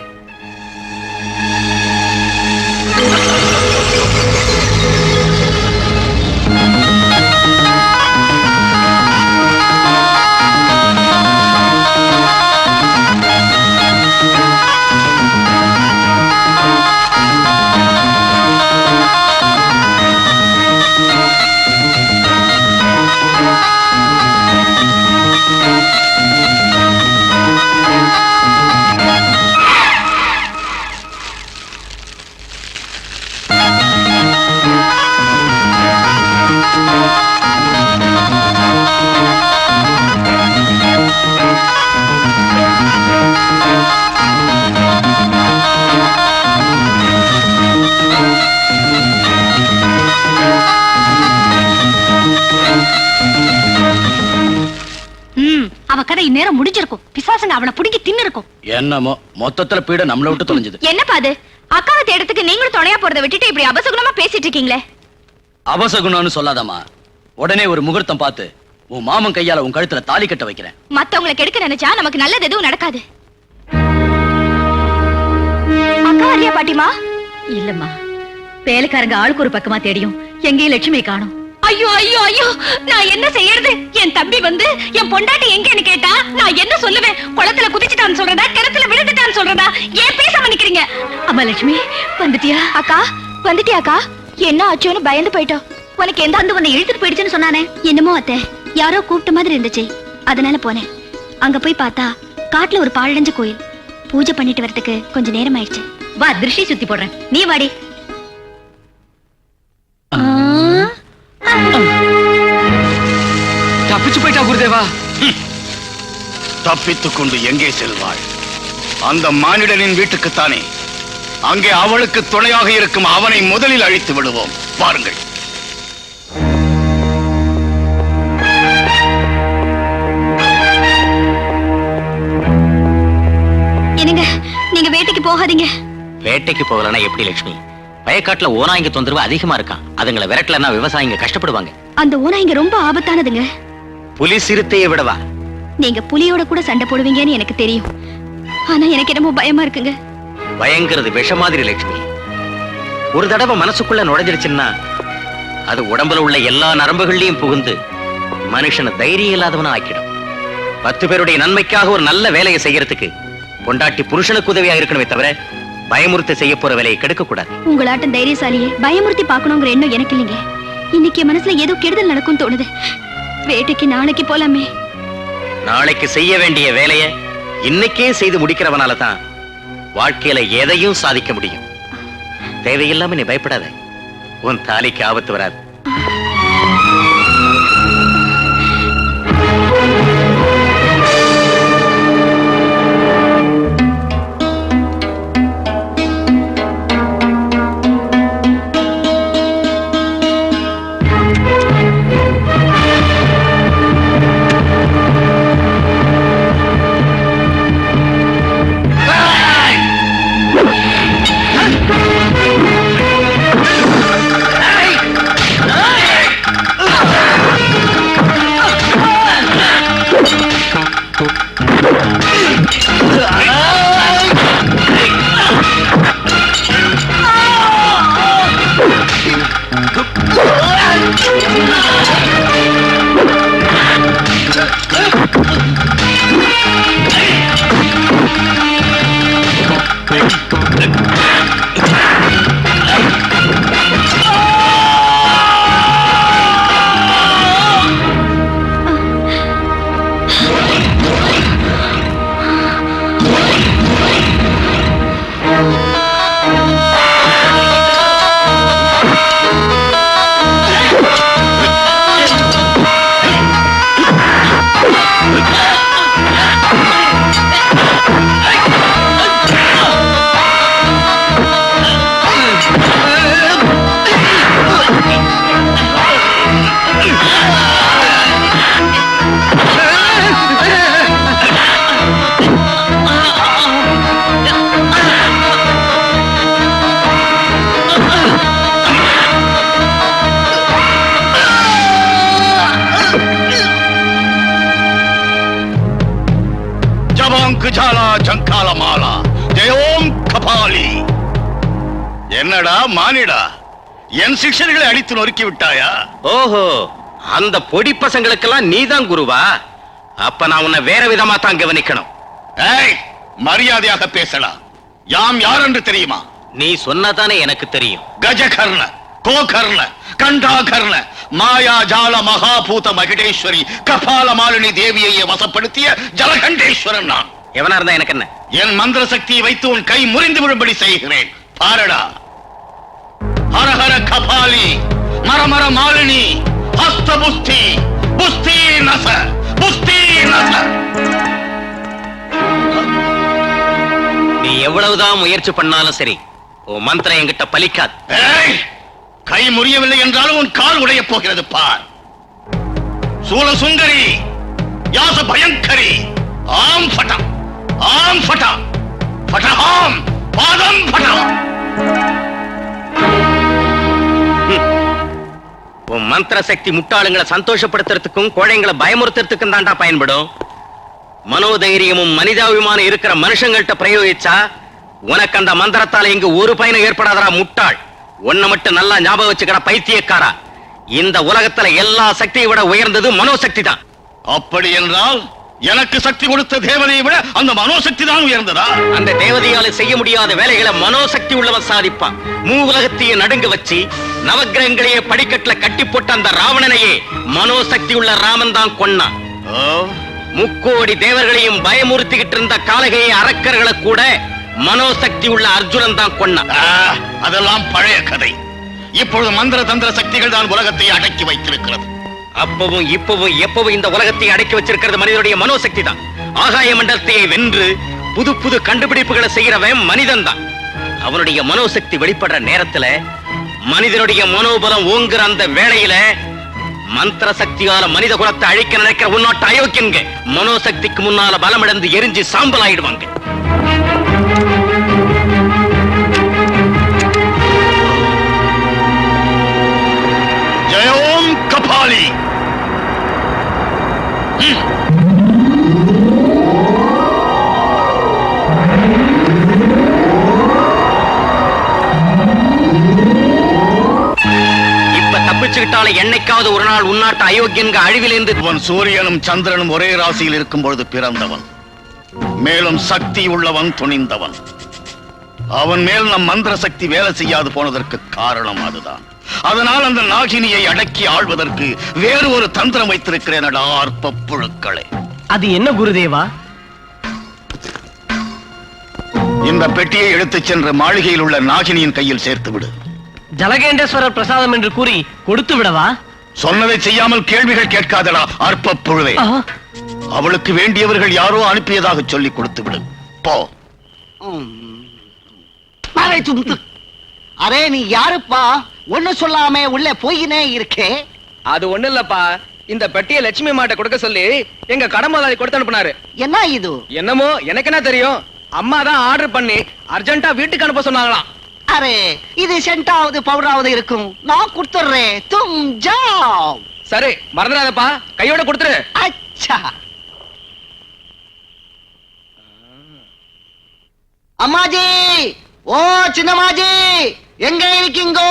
[SPEAKER 4] அவ கதை இந்நேரம் முடிஞ்சிருக்கும். பிசாசுங்க அவளை புடிங்கி தின்னு இருக்கும்.
[SPEAKER 6] என்னமோ மொத்தத்துல பீட நம்மள விட்டு தொலைஞ்சது.
[SPEAKER 4] என்னப்பா அது? அக்காவை தேடத்துக்கு நீங்களும் துணையா போறதை விட்டுட்டு இப்படி அபசகுணமா பேசிட்டு இருக்கீங்களே.
[SPEAKER 6] அவசகுணம்னு சொல்லாதம்மா. உடனே ஒரு முகூர்த்தம் பார்த்து உன் மாமன் கையால உன் கழுத்துல தாலி கட்ட வைக்கிறேன்.
[SPEAKER 4] மத்தவங்களை கெடுக்க நினைச்சா நமக்கு நல்லது எதுவும் நடக்காது. அக்கா வரியா பாட்டிமா? இல்லம்மா, வேலைக்காரங்க ஆளுக்கு ஒரு பக்கமா தேடியும் எங்கேயும் லட்சுமி காணோம். ஐயோ ஐயோ ஐயோ, நான் என்ன செய்யறது? என் தம்பி வந்து என் பொண்டாட்டி எங்கன்னு கேட்டா நான் என்ன சொல்லுவேன்? குளத்துல குதிச்சுட்டான்னு சொல்றதா, கிணத்துல விழுந்துட்டான்னு சொல்றதா? ஏன் பேசாம நிக்கிறீங்க? அம்மா லட்சுமி, வந்துட்டியா? அக்கா வந்துட்டியாக்கா? என்ன ஆச்சோன்னு பயந்து போயிட்டோம். உனக்கு எந்த அந்த வந்து இழுத்துட்டு போயிடுச்சுன்னு சொன்னானே?
[SPEAKER 3] என்னமோ அத்தை, யாரோ கூப்பிட்ட மாதிரி இருந்துச்சு, அதனால போனேன். அங்க போய் பார்த்தா காட்டுல ஒரு பாழடைஞ்ச கோயில். பூஜை பண்ணிட்டு வரதுக்கு கொஞ்சம் நேரம் ஆயிடுச்சு.
[SPEAKER 4] வா, திருஷ்டி சுத்தி போடுறேன். நீ வாடி.
[SPEAKER 1] தப்பிச்சு போயிட்டா குருதேவா.
[SPEAKER 8] தப்பித்துக் கொண்டு எங்கே செல்வாள்? அந்த மானிடனின் வீட்டுக்குத்தானே. அங்கே அவளுக்கு துணையாக இருக்கும் அவனை முதலில் அழித்து விடுவோம். பாருங்கள்.
[SPEAKER 3] என்னங்க, நீங்க வேட்டைக்கு போகாதீங்க.
[SPEAKER 2] வேட்டைக்கு போகலன்னா எப்படி லட்சுமி? வயக்காட்டுல ஓநாய்ங்க தொந்தரவு அதிகமா இருக்கான். அதுங்களை விரட்டலன்னா விவசாயிங்க கஷ்டப்படுவாங்க.
[SPEAKER 3] அந்த ஓநாய்ங்க ரொம்ப ஆபத்தானதுங்க.
[SPEAKER 2] புலி சிறுத்தையை விடவா?
[SPEAKER 3] நீங்க புலியோட கூட சண்டை போடுவீங்கன்னு எனக்கு தெரியும். ஆனா எனக்கு என்னமோ பயமா இருக்குங்க.
[SPEAKER 2] பயங்கிறது விஷ மாதிரி லட்சுமி. ஒரு தடவை மனசுக்குள்ள நுழைஞ்சிருச்சுன்னா அது உடம்புல உள்ள எல்லா நரம்புகள்லயும் புகுந்து மனுஷனை தைரியம் இல்லாதவனா ஆக்கிடும். 10 பேருடைய நன்மைக்காக ஒரு நல்ல வேலையை செய்யறதுக்கு பொண்டாட்டி புருஷனுக்கு உதவியா இருக்கணுமே தவிர பயமுறுத்தி செய்ய போற வேலையை கெடுக்க கூடாது.
[SPEAKER 3] உங்களாட்டம் தைரியசாலியே பயமுறுத்தி பார்க்கணுங்கிற எண்ணம் எனக்கு இல்லைங்க. இன்னைக்கு மனசுல ஏதோ கெடுதல் நடக்கும் தோணுது. வேட்டைக்கு நாளைக்கு போலாமே.
[SPEAKER 2] நாளைக்கு செய்ய வேண்டிய வேலையை இன்னைக்கே செய்து முடிக்கிறவனால தான் வாழ்க்கையில எதையும் சாதிக்க முடியும். தேவையில்லாம நீ பயப்படாத. உன் தாலிக்கு ஆபத்து வராது.
[SPEAKER 8] என்னடா மானிடா, என் சிஷ்யர்களை அடித்து நொறுக்கி விட்டாயா?
[SPEAKER 2] ஓஹோ, அந்த பொடி பசங்களுக்கெல்லாம் நீதான் குருவா? அப்ப நான் உன்னை வேற விதமா தான் கவனிக்கணும்.
[SPEAKER 8] ஏய், மரியாதையாக பேசலாம். யாம் யார் என்று தெரியுமா?
[SPEAKER 2] நீ சொன்னதானே எனக்கு தெரியும்.
[SPEAKER 8] கஜகர்ண, கோகர்ண, கண்டாகர்ண, மாயா ஜால மகாபூத மகிடேஸ்வரி கபால மாலினி தேவியை வசப்படுத்திய ஜலகண்டேஸ்வரன் நான்.
[SPEAKER 2] எவனா இருந்தா எனக்கு என்ன?
[SPEAKER 8] என் மந்திர சக்தியை வைத்து உன் கை முறிந்து விடும்படி செய்கிறேன். பாரடா. ஹரஹர கபாலி, மரமர மாலினி, ஹஸ்த புஸ்தி, புஸ்தி நச, புஸ்தி நச.
[SPEAKER 2] நீ எவ்வளவுதான் முயற்சி பண்ணாலும் சரி, உன் மந்திரம் என்கிட்ட பலிக்காது.
[SPEAKER 8] ஏய், கை முறியவில்லை என்றாலும் உன் கால் உடைய போகிறது பார். சூலசுந்தரி, யாச பயங்கரி, ஆம் ஃபடம், ஆம் ஃபடம், ஃபடஹாம், பாதம் ஃபடம்.
[SPEAKER 2] உன் மந்திர சக்தி முட்டாளுங்களை சந்தோஷப்படுத்துறதுக்கும் கோழைங்களை பயமுறுத்துறதுக்கும் தாண்டா பயன்படும். மனோதைரியமும் மனிதாபிமானம் இருக்கிற மனுஷங்கள்ட்ட பிரயோகிச்சா உனக்கு அந்த மந்திரத்தால இங்கு ஒரு பயனும் ஏற்படாதரா முட்டாள். ஒன்ன மட்டும் நல்லா ஞாபகம் வச்சுக்கிற பைத்தியக்காரா, இந்த உலகத்துல எல்லா சக்தியை விட உயர்ந்தது மனோசக்தி தான்.
[SPEAKER 8] அப்படி என்றால் எனக்கு சக்தி கொடுத்த தேவதையை விட அந்த மனோசக்தி தான் உயர்ந்ததா?
[SPEAKER 2] அந்த தேவதையால செய்ய முடியாத வேலைகளை மனோசக்தி உள்ளவன் சாதிப்பான். மூவுலகத்தையே நடுங்க வச்சு நவக்கிரகங்களையே படிக்கட்டுல கட்டி போட்ட அந்த ராவணனையே மனோசக்தி உள்ள ராமன் தான் கொன்னான். முக்கோடி தேவர்களையும் பயமுறுத்திக்கிட்டு இருந்த காலகையை அரக்கர்களை கூட மனோசக்தி உள்ள அர்ஜுனன் தான் கொன்னான்.
[SPEAKER 8] அதெல்லாம் பழைய கதை. இப்பொழுது மந்திர தந்திர சக்திகள் தான் உலகத்தை அடக்கி வைத்திருக்கிறது.
[SPEAKER 2] அப்பவும் இப்பவும் எப்பவும் இந்த உலகத்தை அடக்கி வச்சிருக்கிறது மனிதனுடைய மனோசக்தி தான். ஆகாய மண்டலத்தையே வென்று புது புது கண்டுபிடிப்புகளை செய்யறவன் மனிதன் தான். அவனுடைய மனோசக்தி வெளிப்படுற நேரத்துல மனிதனுடைய மனோபலம் ஓங்குற அந்த வேளையில மந்திர சக்தியால மனித குலத்தை அழிக்க நினைக்கிற உன்னோட்ட அயோக்கியங்க மனோசக்திக்கு முன்னால பலமிழந்து எரிஞ்சு சாம்பல் ஆயிடுவாங்க.
[SPEAKER 8] ஜெயோம் கபாலி.
[SPEAKER 2] இருந்தாலே என்னைக்காவது ஒரு நாள் உன்னாட்ட அயோக்கியன்க அழிவிலிருந்து
[SPEAKER 8] அவன் சூரியனும் சந்திரனும் ஒரே ராசியில் இருக்கும் பொழுது பிறந்தவன். மேலும் சக்தி உள்ளவன், துணிந்தவன். அவன் மேல் நம் மந்திர சக்தி வேலை செய்யாது போனதற்கு காரணம் அதுதான். அதனால் அந்த நாகினியை அடக்கி ஆள்வதற்கு வேறு ஒரு தந்திரம் வைத்திருக்கிறேன். அற்ப புழுக்களே,
[SPEAKER 7] அது என்ன குருதேவா?
[SPEAKER 8] இந்த பெட்டியை எடுத்துச் சென்று மாளிகையில் உள்ள நாகினியின் கையில் சேர்த்து விடு.
[SPEAKER 7] ஜலகேண்டேஸ்வரர் பிரசாதம் என்று கூறி கொடுத்து விடவா?
[SPEAKER 8] சொன்னதை செய்யாமல் கேள்விகள் கேட்காதடா அற்ப புழுவே. அவளுக்கு வேண்டியவர்கள் யாரோ அனுப்பியதாக சொல்லி கொடுத்து விடு. போ.
[SPEAKER 5] அரே, நீ யாருப்பா? ஒண்ணு சொல்லாம உள்ள போயினே இருக்கே.
[SPEAKER 1] அது ஒண்ணு இல்லப்பா, இந்த பெட்டியை லட்சுமி மாட்ட கொடுக்க சொல்லி எங்க கடை கொடுத்து அனுப்புனாரு.
[SPEAKER 5] என்ன இது?
[SPEAKER 1] என்னமோ எனக்கு என்ன தெரியும், அம்மா தான் ஆர்டர் பண்ணி அர்ஜென்ட்டா வீட்டுக்கு அனுப்ப சொன்னாங்களாம்.
[SPEAKER 5] அரே, இது சென்டாவது பவுடராவது இருக்கும், நான் கொடுத்துறேன். தும் ஜாவ்.
[SPEAKER 1] சரி, மறந்துடாதப்பா, கையோட கொடுத்துரு.
[SPEAKER 5] அச்சா. அம்மாஜி, ஓ சின்னம்மாஜி, எங்க இருக்கீங்கோ?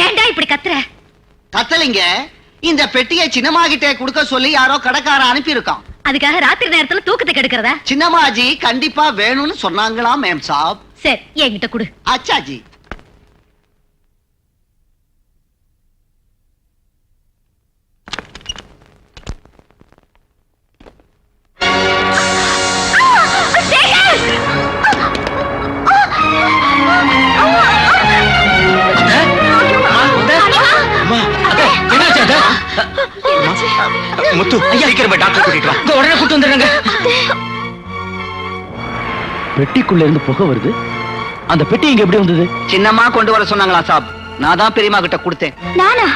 [SPEAKER 4] ஏன்டா இப்படி கத்துற?
[SPEAKER 5] கத்தலிங்க, இந்த பெட்டியை சின்னம்மா கிட்டே கொடுக்க சொல்லி யாரோ கடைக்கார அனுப்பி இருக்கான்.
[SPEAKER 4] அதுக்காக ராத்திரி நேரத்துல தூக்கத்தை கெடுக்கிறதா?
[SPEAKER 5] சின்னம்மாஜி கண்டிப்பா வேணும்னு சொன்னாங்களா மேம் சாப்.
[SPEAKER 4] சரி, என்கிட்ட கொடு.
[SPEAKER 5] அச்சாஜி.
[SPEAKER 2] முத்து, சீக்கிரமா டாக்டர் கூட்டிட்டு வா. உடனே கூட்டு வந்துடுறாங்க.
[SPEAKER 6] பெட்டிக்குள்ள இருந்து புகை வருது. அந்த பெட்டி இங்க எப்படி வந்தது?
[SPEAKER 5] சின்னம்மா கொண்டு வர சொன்னாங்களா சாப். நான் தான் பெரியம்மா கிட்ட கொடுத்தேன்.
[SPEAKER 3] நானா?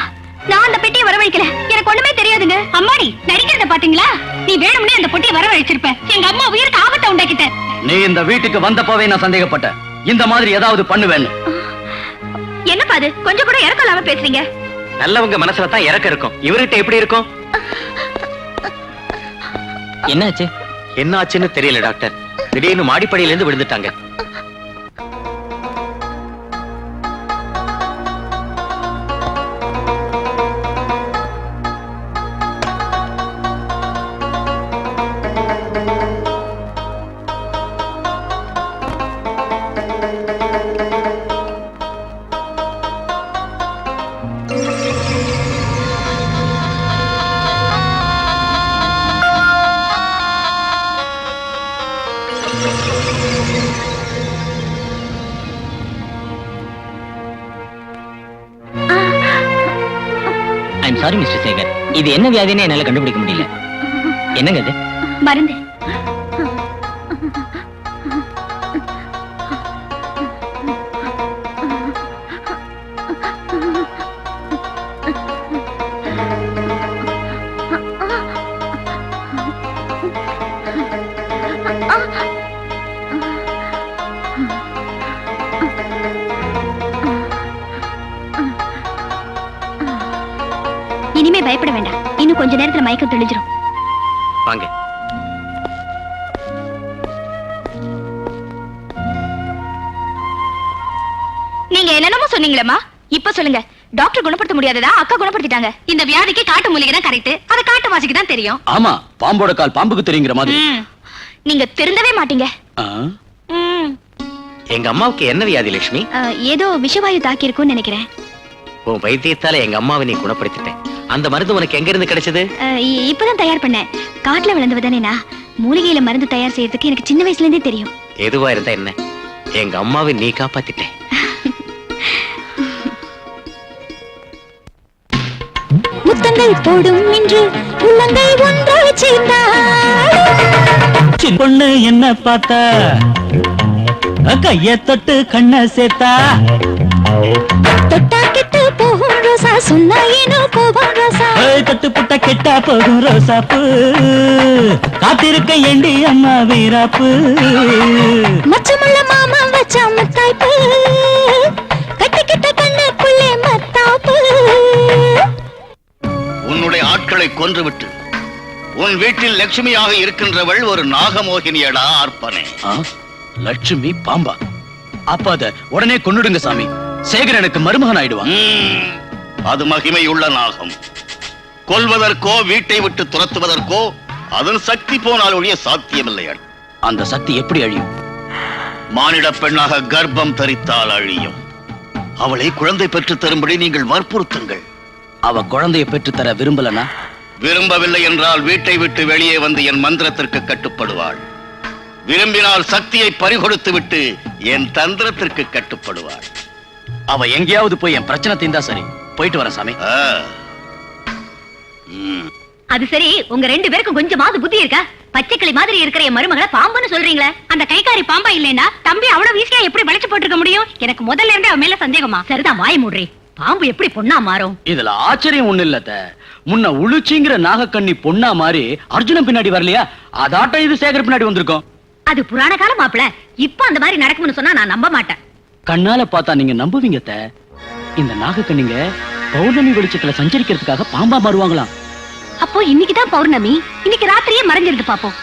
[SPEAKER 3] நான் அந்த பெட்டியை வரவழைக்கல, எனக்கு ஒண்ணுமே தெரியாதுங்க. அம்மாடி, நடிக்கிறத பாத்தீங்களா? நீ வேணும்னே அந்த பெட்டியை வரவழைச்சிருப்ப. எங்க அம்மா உயிருக்கு ஆபத்தை உண்டாக்கிட்ட.
[SPEAKER 6] நீ இந்த வீட்டுக்கு வந்தப்பவே நான் சந்தேகப்பட்டேன், இந்த மாதிரி ஏதாவது பண்ணுவேன்னு.
[SPEAKER 3] என்னப்பா அது, கொஞ்சம் கூட இறக்கம் இல்லாம பேசுறீங்க?
[SPEAKER 2] நல்லவங்க மனசுல தான் இறக்கம் இருக்கும், இவர்கிட்ட எப்படி இருக்கும்?
[SPEAKER 7] என்னாச்சு?
[SPEAKER 2] என்ன ஆச்சுன்னு தெரியல டாக்டர். திடீர்னு மாடிப்படியில இருந்து விழுந்துட்டாங்க.
[SPEAKER 7] ஐம் சாரி மிஸ்டர் சேகர், இது என்ன வியாதின்னு என்னால கண்டுபிடிக்க முடியல. என்னங்க இது?
[SPEAKER 3] மருந்து. இனிமே பயப்பட வேண்டாம், இன்னும் கொஞ்ச நேரத்துல மயக்கம் தெளிஞ்சிரும்.
[SPEAKER 2] வாங்க.
[SPEAKER 3] நீங்க என்னென்னமோ சொன்னீங்களேம்மா, இப்ப சொல்லுங்க. டாக்டர் குணப்படுத்த முடியாததா அக்கா குணப்படுத்திட்டாங்க. இந்த வியாதிக்கு காட்டு மூலிகை தான் கரெக்ட். அது காட்டு வாசிக்கு தான் தெரியும்.
[SPEAKER 6] ஆமா, பாம்போட கால் பாம்புக்கு தெரியுங்கிற மாதிரி.
[SPEAKER 3] நீங்க திருந்தவே மாட்டீங்க.
[SPEAKER 2] எங்க அம்மாவுக்கு என்ன வியாதி லட்சுமி?
[SPEAKER 3] ஏதோ விஷவாயு தாக்கி இருக்கும்னு நினைக்கிறேன்.
[SPEAKER 2] உன் வைத்தியத்தால எங்க அம்மாவை நீ குணப்படுத்திட்டேன். அந்த மருந்து உனக்கு எங்க இருந்து கிடைச்சது?
[SPEAKER 3] இப்பதான் தயார் பண்ணேன். காட்டுல விளைந்தவதானேனா, மூலிகையில மருந்து தயார் செய்யறதுக்கு எனக்கு சின்ன வயசுல இருந்தே தெரியும்.
[SPEAKER 2] எதுவா இருந்தா என்ன, எங்க அம்மாவை நீ காப்பாத்திட்டேன்.
[SPEAKER 3] முத்தங்கள் போடும் என்று உள்ளங்கை ஒன்றாக சேர்ந்தாள்.
[SPEAKER 9] பொண்ணு என்ன பார்த்தா, கைய தொட்டு கண்ண சேர்த்தா,
[SPEAKER 3] தொட்டா கெட்டு போகும் ரோசா, சொன்னா ஏனோ போகும் ரோசா.
[SPEAKER 9] தொட்டு புட்ட கெட்டா போகும் ரோசாப்பு, காத்திருக்க ஏண்டி அம்மா வீராப்பு.
[SPEAKER 3] மச்சமுள்ள மாமா வச்சா முத்தாய்ப்பு, கட்டிக்கிட்ட கண்ணுக்குள்ளே மத்தாப்பு.
[SPEAKER 8] உன்னுடைய ஆட்களை கொன்றுவிட்டு உன் வீட்டில் லட்சுமியாக இருக்கின்றவள் ஒரு நாகமோகினியடா அர்ப்பனே.
[SPEAKER 6] லட்சுமி பாம்பா? அப்ப அத உடனே கொன்னுடுங்க சாமி. சேகர் எனக்கு மருமகன் ஆயிடுவான்.
[SPEAKER 8] அது மகிமையுள்ள நாகம். கொல்வதற்கோ வீட்டை விட்டு துரத்துவதற்கோ அதன் சக்தி போனால் ஒழிய சாத்தியமில்லை.
[SPEAKER 6] அந்த சக்தி எப்படி அழியும்?
[SPEAKER 8] மானிட பெண்ணாக கர்ப்பம் தரித்தால் அழியும். அவளை குழந்தை பெற்று தரும்படி நீங்கள் வற்புறுத்துங்கள்.
[SPEAKER 6] அவ குழந்தையை பெற்று தர விரும்பலனா?
[SPEAKER 8] விரும்பவில்லை என்றால் வீட்டை விட்டு வெளியே வந்து என் மந்திரத்திற்கு கட்டுப்படுவாள். விரும்பினால் சக்தியை பறிகொடுத்து விட்டு என் தந்திரத்திற்கு கட்டுப்படுவாள்.
[SPEAKER 6] அவ எங்கேயாவது போய் என் பிரச்சனை தீந்தா சரி. போயிட்டு வரேன் சாமி.
[SPEAKER 4] அது சரி, உங்க 2 பேருக்கும் கொஞ்சமாவது புத்தி இருக்கா? பச்சைக்கிளி மாதிரி இருக்கிற என் மருமகளை பாம்புன்னு சொல்றீங்களே. அந்த கைகாரி பாம்பா இல்லைன்னா தம்பி அவ்வளவு ஈஸியா எப்படி வளைச்சு போட்டுருக்க முடியும்? எனக்கு முதல்ல இருந்தே அவன் மேல சந்தேகமா. சரிதான், வாய் மூடுறி. பாம்பு எப்படி பொண்ணா மாறும்?
[SPEAKER 6] இதுல ஆச்சரியம் ஒண்ணு இல்ல. முன்ன உளுச்சிங்கிற நாகக்கண்ணி பொண்ணா மாறி அர்ஜுனன் பின்னாடி வரலையா? அதாட்டம் இது சேகர் பின்னாடி வந்திருக்கோம்.
[SPEAKER 4] அது புராண கால மாப்பிள. இப்ப அந்த மாதிரி நடக்கும்னு சொன்னா நான் நம்ப மாட்டேன்.
[SPEAKER 6] கண்ணால பார்த்தா நீங்க நம்புவீங்க. இந்த நாகக்கண்ணிங்க பௌர்ணமி வெளிச்சத்துல சஞ்சரிக்கிறதுக்காக பாம்பா மாறுவாங்களாம்.
[SPEAKER 3] அப்போ இன்னைக்குதான் பௌர்ணமி. இன்னைக்கு ராத்திரியே மறைஞ்சிருந்து பாப்போம்.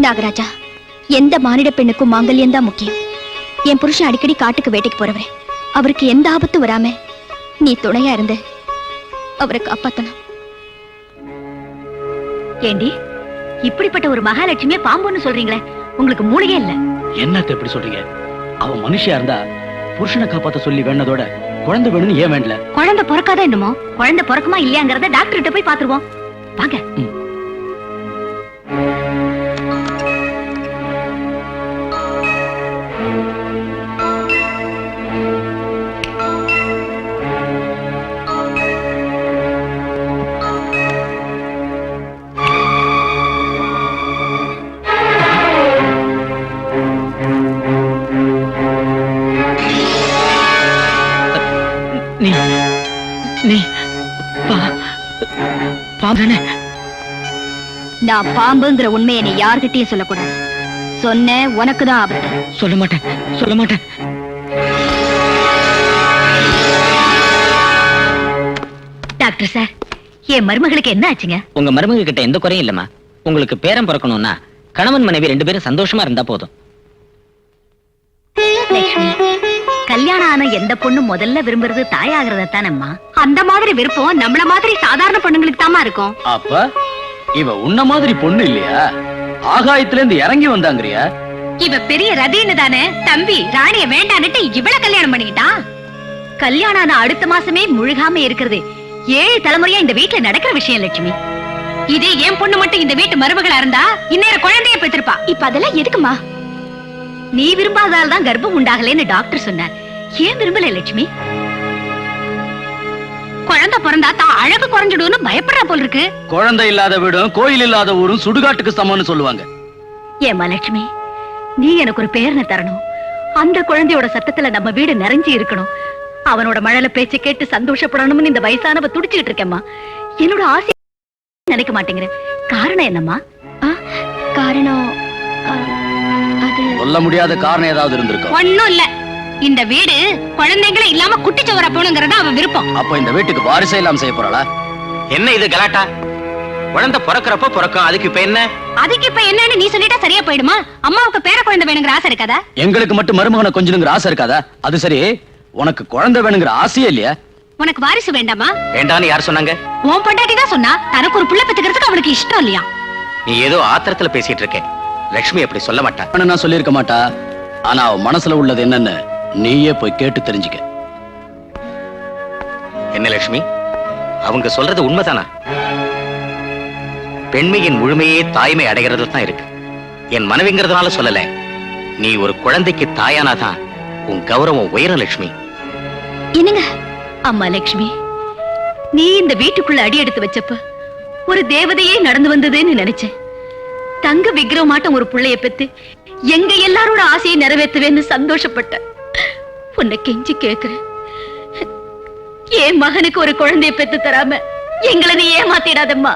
[SPEAKER 3] நாகராஜா, எந்த மானிட பெண்ணுக்கும் மாங்கல்யம் தான் முக்கியம். என் புருஷன் அடிக்கடி காட்டுக்கு வேட்டைக்கு போறவரே. அவருக்கு எந்த ஆபத்தும் வராம நீ துணையா இருந்து அவரை காப்பாத்தணும்.
[SPEAKER 4] ஏண்டி, இப்படிப்பட்ட ஒரு மகாலட்சுமியை பாம்புன்னு சொல்றீங்களே, உங்களுக்கு மூளையே இல்ல?
[SPEAKER 6] என்னத்த எப்படி சொல்றீங்க? அவ மனுஷியா இருந்தா புருஷனை காப்பாத்த சொல்லி வேண்டதோட குழந்தை வேணும்னு ஏன் வேண்டல?
[SPEAKER 4] குழந்தை பிறக்காத என்னமோ. குழந்தை பிறக்குமா இல்லையாங்கிறத டாக்டர் கிட்ட போய் பாத்துருவோம். வாங்க.
[SPEAKER 3] நான் பாம்புங்கிற உண்மையை நீ யார்கிட்டயும் சொல்லக்கூடாது. சொன்ன உனக்குதான் ஆபத்து.
[SPEAKER 7] சொல்ல மாட்டேன், சொல்ல மாட்டேன்.
[SPEAKER 4] டாக்டர் சார், என் மருமகளுக்கு என்ன ஆச்சுங்க?
[SPEAKER 7] உங்க மருமக கிட்ட எந்த குறையும் இல்லம்மா. உங்களுக்கு பேரன் பிறக்கணும்னா கணவன் மனைவி 2 பேரும் சந்தோஷமா இருந்தா போதும்.
[SPEAKER 4] லட்சுமி, கல்யாணம் ஆன எந்த பொண்ணு முதல்ல விரும்புறது தாயாகிறத தானம்மா. அந்த மாதிரி விருப்பம் நம்மள மாதிரி சாதாரண பொண்ணுங்களுக்கு தாமா இருக்கும்.
[SPEAKER 6] அப்ப இவ உன்ன மாதிரி பொண்ணு இல்லையா? ஆகாயத்துல இருந்து இறங்கி வந்தாங்கறியா?
[SPEAKER 4] இவ பெரிய ரதின்னு தானே தம்பி ராணிய வேண்டான்னுட்டு இவள கல்யாணம் பண்ணிக்கிட்டான். கல்யாணம் ஆன அடுத்த மாசமே முழுகாம இருக்கிறது 7 தலைமுறையா இந்த வீட்டுல நடக்கிற விஷயம் லட்சுமி. இதே என் பொண்ணு மட்டும் இந்த வீட்டு மருமகளா இருந்தா இந்நேரம் குழந்தைய பெற்றிருப்பா. இப்ப அதெல்லாம் எதுக்குமா? நீ விரும்பாதால் தான் கர்ப்பம் உண்டாகலன்னு டாக்டர் சொன்னார். ஏன் விரும்பல லட்சுமி? குழந்தை பிறந்தா தான் அழகு குறைஞ்சிடும்னு பயப்படுற போல் இருக்கு.
[SPEAKER 6] குழந்தை இல்லாத வீடும் கோயில் இல்லாத ஊரும் சுடுகாட்டுக்கு சமம்னு சொல்லுவாங்க.
[SPEAKER 4] ஏமா லட்சுமி, நீ எனக்கு ஒரு பேரனை தரணும். அந்த குழந்தையோட சத்தத்துல நம்ம வீடு நிறைஞ்சி இருக்கணும். அவனோட மழலை பேச்சை கேட்டு சந்தோஷப்படணும்னு இந்த வயசானவ துடிச்சுக்கிட்டு இருக்கேம்மா. என்னோட ஆசை நினைக்க மாட்டேங்கிறேன். காரணம் என்னம்மா?
[SPEAKER 3] காரணம் அது
[SPEAKER 6] சொல்ல முடியாத காரணம் ஏதாவது இருந்திருக்கும்.
[SPEAKER 3] ஒண்ணும் இல்ல. இந்த வீடு குழந்தைங்களே இல்லாம குட்டிச்சவரா போகணுங்கிறதா அவன் விருப்பம்.
[SPEAKER 6] அப்ப இந்த வீட்டுக்கு வாரிசே இல்லாம செய்ய போறாளா?
[SPEAKER 2] என்ன இது கலாட்டா? குழந்தை பிறக்கிறப்ப பிறக்கும், அதுக்கு இப்ப என்ன?
[SPEAKER 3] அதுக்கு இப்ப என்னன்னு நீ சொல்லிட்டா சரியா போயிடுமா? அம்மாவுக்கு பேர குழந்தை வேணுங்கிற ஆசை இருக்காதா?
[SPEAKER 6] எங்களுக்கு மட்டும் மருமகனை கொஞ்சணுங்கிற ஆசை இருக்காதா? அது சரி, உனக்கு குழந்தை வேணுங்கிற ஆசையே இல்லையா?
[SPEAKER 3] உனக்கு வாரிசு வேண்டாமா?
[SPEAKER 2] வேண்டான்னு யார் சொன்னாங்க?
[SPEAKER 3] உன் பொண்டாட்டி தான் சொன்னா. தனக்கு ஒரு புள்ள பெத்துக்கிறதுக்கு அவளுக்கு இஷ்டம் இல்லையா?
[SPEAKER 2] நீ ஏதோ ஆத்திரத்துல பேசிட்டு இருக்க. லட்சுமி அப்படி சொல்ல மாட்டா.
[SPEAKER 6] நான் சொல்லிருக்க மாட்டா. ஆனா அவ மனசுல உள்ளது என்னன்னு நீயே போய் கேட்டு தெரிஞ்சுக்க.
[SPEAKER 2] என்ன லட்சுமி, அவங்க சொல்றது உண்மைதானா? பெண்மையின் முழுமையே தாய்மை அடைகிறது தான் இருக்கு. என் மனைவிங்கிறதுனால சொல்லல. நீ ஒரு குழந்தைக்கு தாயானாதான் உன் கௌரவம் உயரும் லட்சுமி.
[SPEAKER 3] என்னங்க?
[SPEAKER 4] அம்மா லட்சுமி, நீ இந்த வீட்டுக்குள்ள அடி எடுத்து வச்சப்ப ஒரு தேவதையே நடந்து வந்ததுன்னு நினைச்சேன். தங்க விக்கிரமாட்டம் ஒரு புள்ளைய பெத்து எங்க எல்லாரோட ஆசையை நிறைவேற்றுவேன்னு சந்தோஷப்பட்டேன். உன்னை கெஞ்சி கேக்குறேன், என் மகனுக்கு ஒரு குழந்தைய பெத்து தராம எங்களை நீ ஏமாத்திடாதம்மா.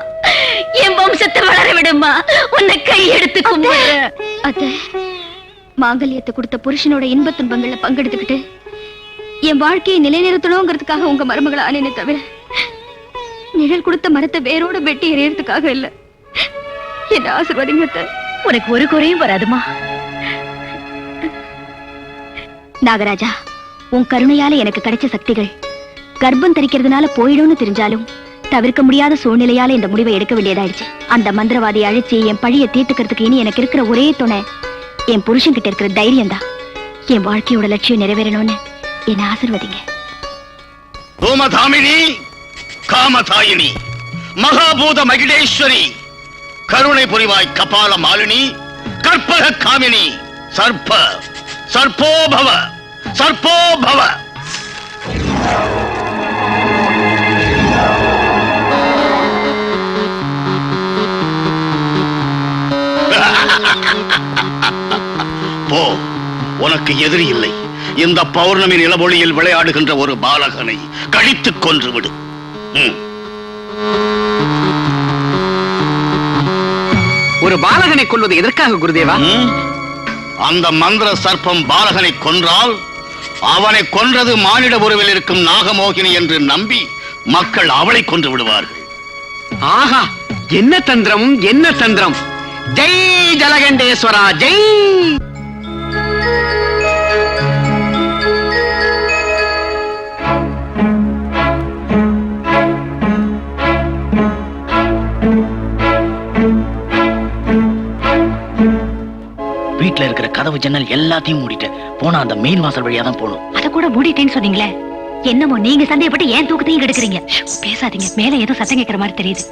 [SPEAKER 4] என் வம்சத்தை வளர விடுமா. உன்னை கை எடுத்து கும்பிடுறேன்.
[SPEAKER 3] அத்தை, மாங்கல்யத்தை கொடுத்த புருஷனோட இன்பத் துன்பங்கள்ல பங்கெடுத்துக்கிட்டு என் வாழ்க்கையை நிலைநிறுத்தணுங்கிறதுக்காக உங்க மருமகளை ஆனேனே தவிர நிழல் கொடுத்த மரத்தை வேரோட வெட்டி எறியறதுக்காக இல்ல. என்ன ஆசீர்வாதிங்க அத்தை.
[SPEAKER 4] உனக்கு ஒரு குறையும் வராதுமா.
[SPEAKER 3] நாகராஜா, உன் கருணையால எனக்கு கிடைச்ச சக்திகள் கர்ப்பம் தரிக்கிறதுனால போயிடும்னு தெரிஞ்சாலும் தவிர்க்க முடியாத சூழ்நிலையால இந்த முடிவை எடுக்க வேண்டியதாயிடுச்சு. அந்த மந்திரவாதியை அழிச்சு என் பழியை தீர்த்துக்கிறதுக்கு இனி எனக்கு இருக்கிற ஒரே துணை என் புருஷன் கிட்ட இருக்கிற தைரியம் தான். என் வாழ்க்கையோட லட்சியம் நிறைவேறணும்னு என்ன ஆசீர்வதிங்க.
[SPEAKER 8] ரோமதாமினி, காமதாயினி, மகாபூத மகிழேஸ்வரி, கருணை புரிவாய் கபால மாலினி, கற்பக காமினி, சர்ப்ப சர்ப்போபவ சர்ப்போபவ. போ, உனக்கு எதிரி இல்லை. இந்த பௌர்ணமி நிலவொளியில் விளையாடுகின்ற ஒரு பாலகனை கழித்துக் கொன்று விடு.
[SPEAKER 1] ஒரு பாலகனை கொல்வது எதற்காக குருதேவா?
[SPEAKER 8] அந்த மந்திர சர்ப்பம் பாலகனை கொன்றால் அவனை கொன்றது மானிட உருவில் இருக்கும் நாகமோகினி என்று நம்பி மக்கள் அவளை கொன்று விடுவார்கள்.
[SPEAKER 1] ஆஹா, என்ன தந்திரம், என்ன தந்திரம்! ஜெய் ஜலகண்டேஸ்வரா ஜெய்!
[SPEAKER 6] வீட்டுல இருக்கிற கதவு ஜன்னல் எல்லாத்தையும் மூடிட்டேன். போனா அந்த மெயின் வாசல் வழியா தான் போகணும்.
[SPEAKER 4] அத கூட மூடிட்டேன்னு சொன்னீங்களே. என்னமோ நீங்க சந்தேகப்பட்டு ஏன் தூக்கத்தையும் கெடுக்குறீங்க. பேசாதீங்க, மேல ஏதோ சத்தம் கேட்கிற மாதிரி தெரியுது.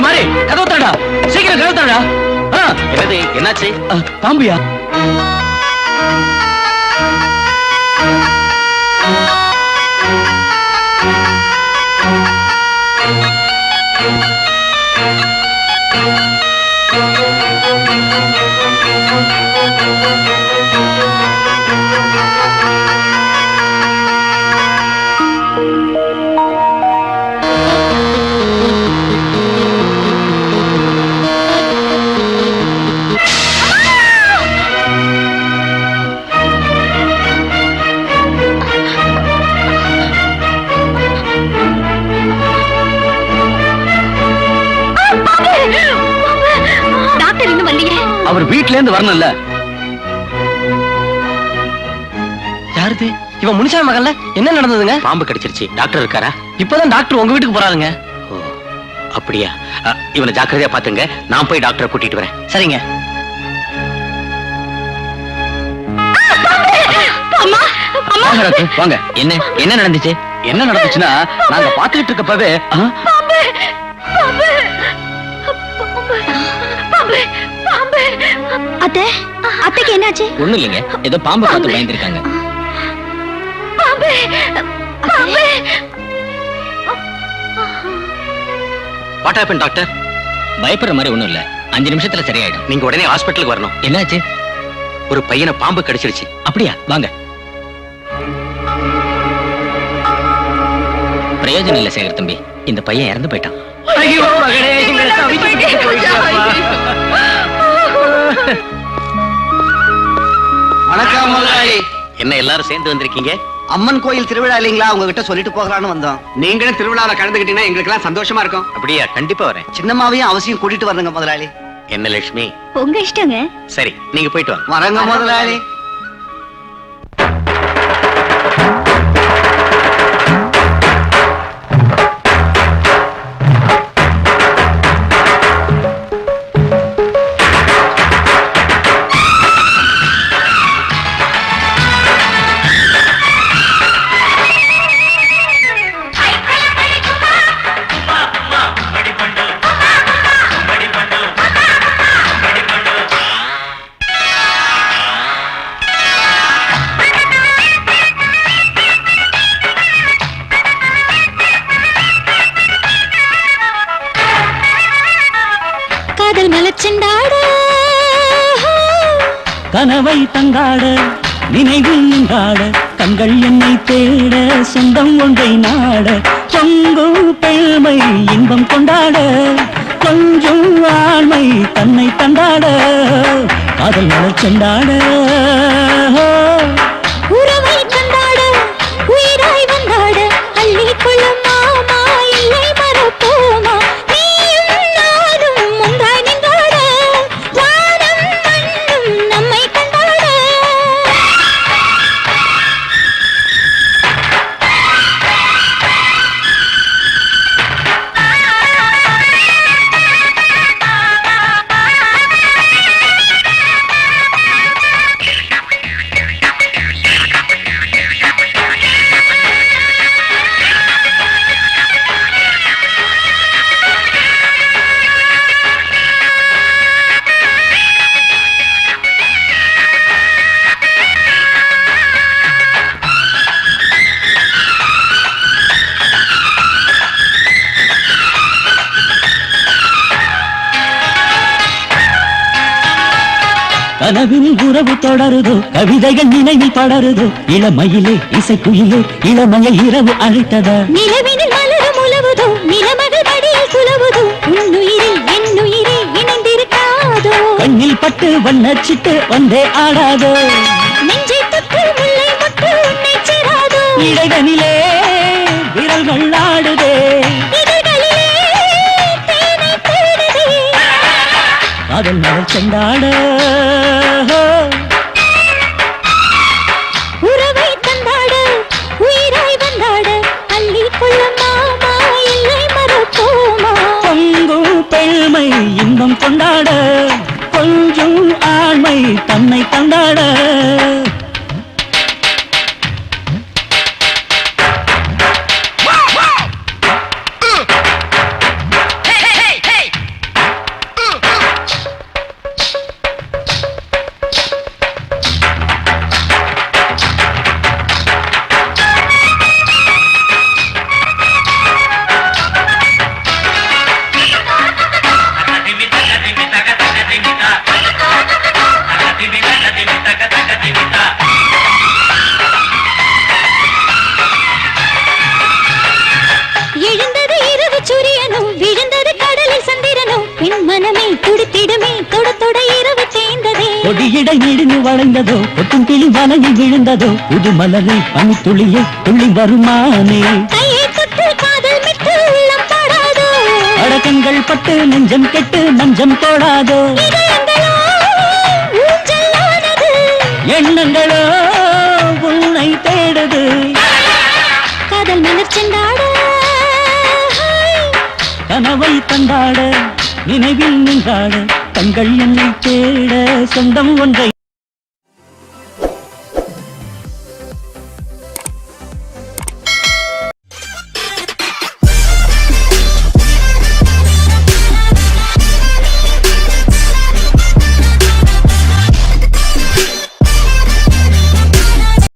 [SPEAKER 6] மாறி, கதவு தரடா, சீக்கிரம் கதவு தரடா.
[SPEAKER 2] என்னாச்சு?
[SPEAKER 6] பாம்பியா? அவர் வீட்ல இருந்து வரணும்ல. யாருது? இவன் முனிசாமி மகன்ல. என்ன நடந்ததுங்க?
[SPEAKER 2] பாம்பு கடிச்சிருச்சு. டாக்டர் இருக்காரா?
[SPEAKER 6] இப்பதான் டாக்டர் உங்க வீட்டுக்கு போறாருங்க.
[SPEAKER 2] அப்படியா? இவனை ஜாக்கிரதையா பாத்துங்க. நான் போய் டாக்டரை கூட்டிட்டு வரேன்.
[SPEAKER 6] சரிங்க. வாங்க.
[SPEAKER 2] என்ன என்ன நடந்துச்சு?
[SPEAKER 6] என்ன நடந்துச்சுன்னா, நாங்க பாத்துக்கிட்டு இருக்கப்பவே
[SPEAKER 3] அத்தை, அத்தைக்கு என்னாச்சு?
[SPEAKER 2] ஒண்ணு இல்லைங்க, ஏதோ பாம்பு பார்த்து பயந்துருக்காங்க. What happen doctor? பயப்படுற மாதிரி ஒண்ணும் இல்ல. 5 நிமிஷத்துல சரியாயிடும். நீங்க உடனே ஹாஸ்பிட்டலுக்கு வரணும். என்னாச்சு? ஒரு பையனை பாம்பு கடிச்சிருச்சு. அப்படியா? வாங்க. பிரயோஜனம் இல்ல சேகர் தம்பி, இந்த பையன் இறந்து போயிட்டான்.
[SPEAKER 1] ஐயோ மகனே, எங்களை தவிச்சு போயிட்டாப்பா.
[SPEAKER 5] வணக்கம் முதலாளி.
[SPEAKER 2] என்ன எல்லாரும் சேர்ந்து வந்திருக்கீங்க?
[SPEAKER 5] அம்மன் கோயில் திருவிழா இல்லைங்களா, உங்ககிட்ட சொல்லிட்டு போகலான்னு வந்தோம்.
[SPEAKER 1] நீங்களும் திருவிழால கலந்துக்கிட்டீங்கன்னா எங்களுக்கு எல்லாம் சந்தோஷமா இருக்கும்.
[SPEAKER 2] அப்படியா? கண்டிப்பா வரேன்.
[SPEAKER 5] சின்னம்மாவையும் அவசியம் கூட்டிட்டு வரணுங்க முதலாளி.
[SPEAKER 2] என்ன லட்சுமி?
[SPEAKER 3] உங்க இஷ்டங்க.
[SPEAKER 2] சரி, நீங்க போயிட்டு வாங்க.
[SPEAKER 5] வரங்க முதலாளி.
[SPEAKER 3] காதல் மலச்செண்டாட
[SPEAKER 9] கனவை தங்காட நினைவில் நின்றாட கண்கள் என்னை தேட சொந்தம் ஒன்றை நாட பொங்கும் பெருமை இன்பம் கொண்டாட கொஞ்சம் ஆண்மை தன்னை தந்தாட காதல் மலர் சென்றாட
[SPEAKER 3] உறவை தந்தாட உயிராய் வந்தாட அள்ளி கொள்ளும் மாமா இல்லை மறப்போமா நீயும் நானும் ஒன்றாய் நின்றாட வானம் மண்ணும் நம்மை கண்டாட
[SPEAKER 9] கனவில் உறவு தொடருதோ கவிதைகள் நினைவில் படருதோ இளமையிலே இசைக்குயிலே இளமைய இரவு அழைத்ததா
[SPEAKER 3] நிலவினில் மலரும் உலவுதோ நிலமகள் மடியில் குலவுதோ உன்னுயிரில் என்னுயிரே இணைந்திருக்காதோ
[SPEAKER 9] கண்ணில் பட்டு வண்ணச்சிட்டு வந்தே ஆடாதோ
[SPEAKER 3] நெஞ்சை தொட்டு முல்லை முட்டு உன்னை சேராதோ
[SPEAKER 9] இடைதனிலே விரல்கள் ஆடுதே
[SPEAKER 3] இதழ்களிலே தேனை தேடுதே
[SPEAKER 9] காதல் மலர் சென்றாட
[SPEAKER 3] உறவை தந்தாட உயிராய் வந்தாட அள்ளி கொள்ளும் மாமா இல்லை மறப்போமா
[SPEAKER 9] பொங்கும் பெருமை இன்பம் கொண்டாட கொஞ்சம் ஆண்மை தன்னை தந்தாட
[SPEAKER 3] எழுந்தது இரவு சூரியனும் விழுந்தது கடலில் சந்திரனும் என் மனமே துடித்திடுமே தொட தொட இரவு தேய்ந்ததே
[SPEAKER 9] கொடியிடை நீடினு வளைந்ததோ கொட்டும் கிளி வலையில் விழுந்ததோ புது மலரே பனித்துளியே துள்ளி வருமானே
[SPEAKER 3] கையை தொட்டு காதல் மிட்டு உள்ளம் பாடாதோ
[SPEAKER 9] அடக்கங்கள் பட்டு நெஞ்சம் கெட்டு மஞ்சம் தோடாதோ
[SPEAKER 3] இதயங்களோ ஊஞ்சலானது
[SPEAKER 9] எண்ணங்களோ உன்னை தேடுது
[SPEAKER 3] காதல் மலர் சென்றாட
[SPEAKER 9] கனவை தந்தாட நினைவில் நின்றாட கண்கள் என்னை தேட சொந்தம் ஒன்றை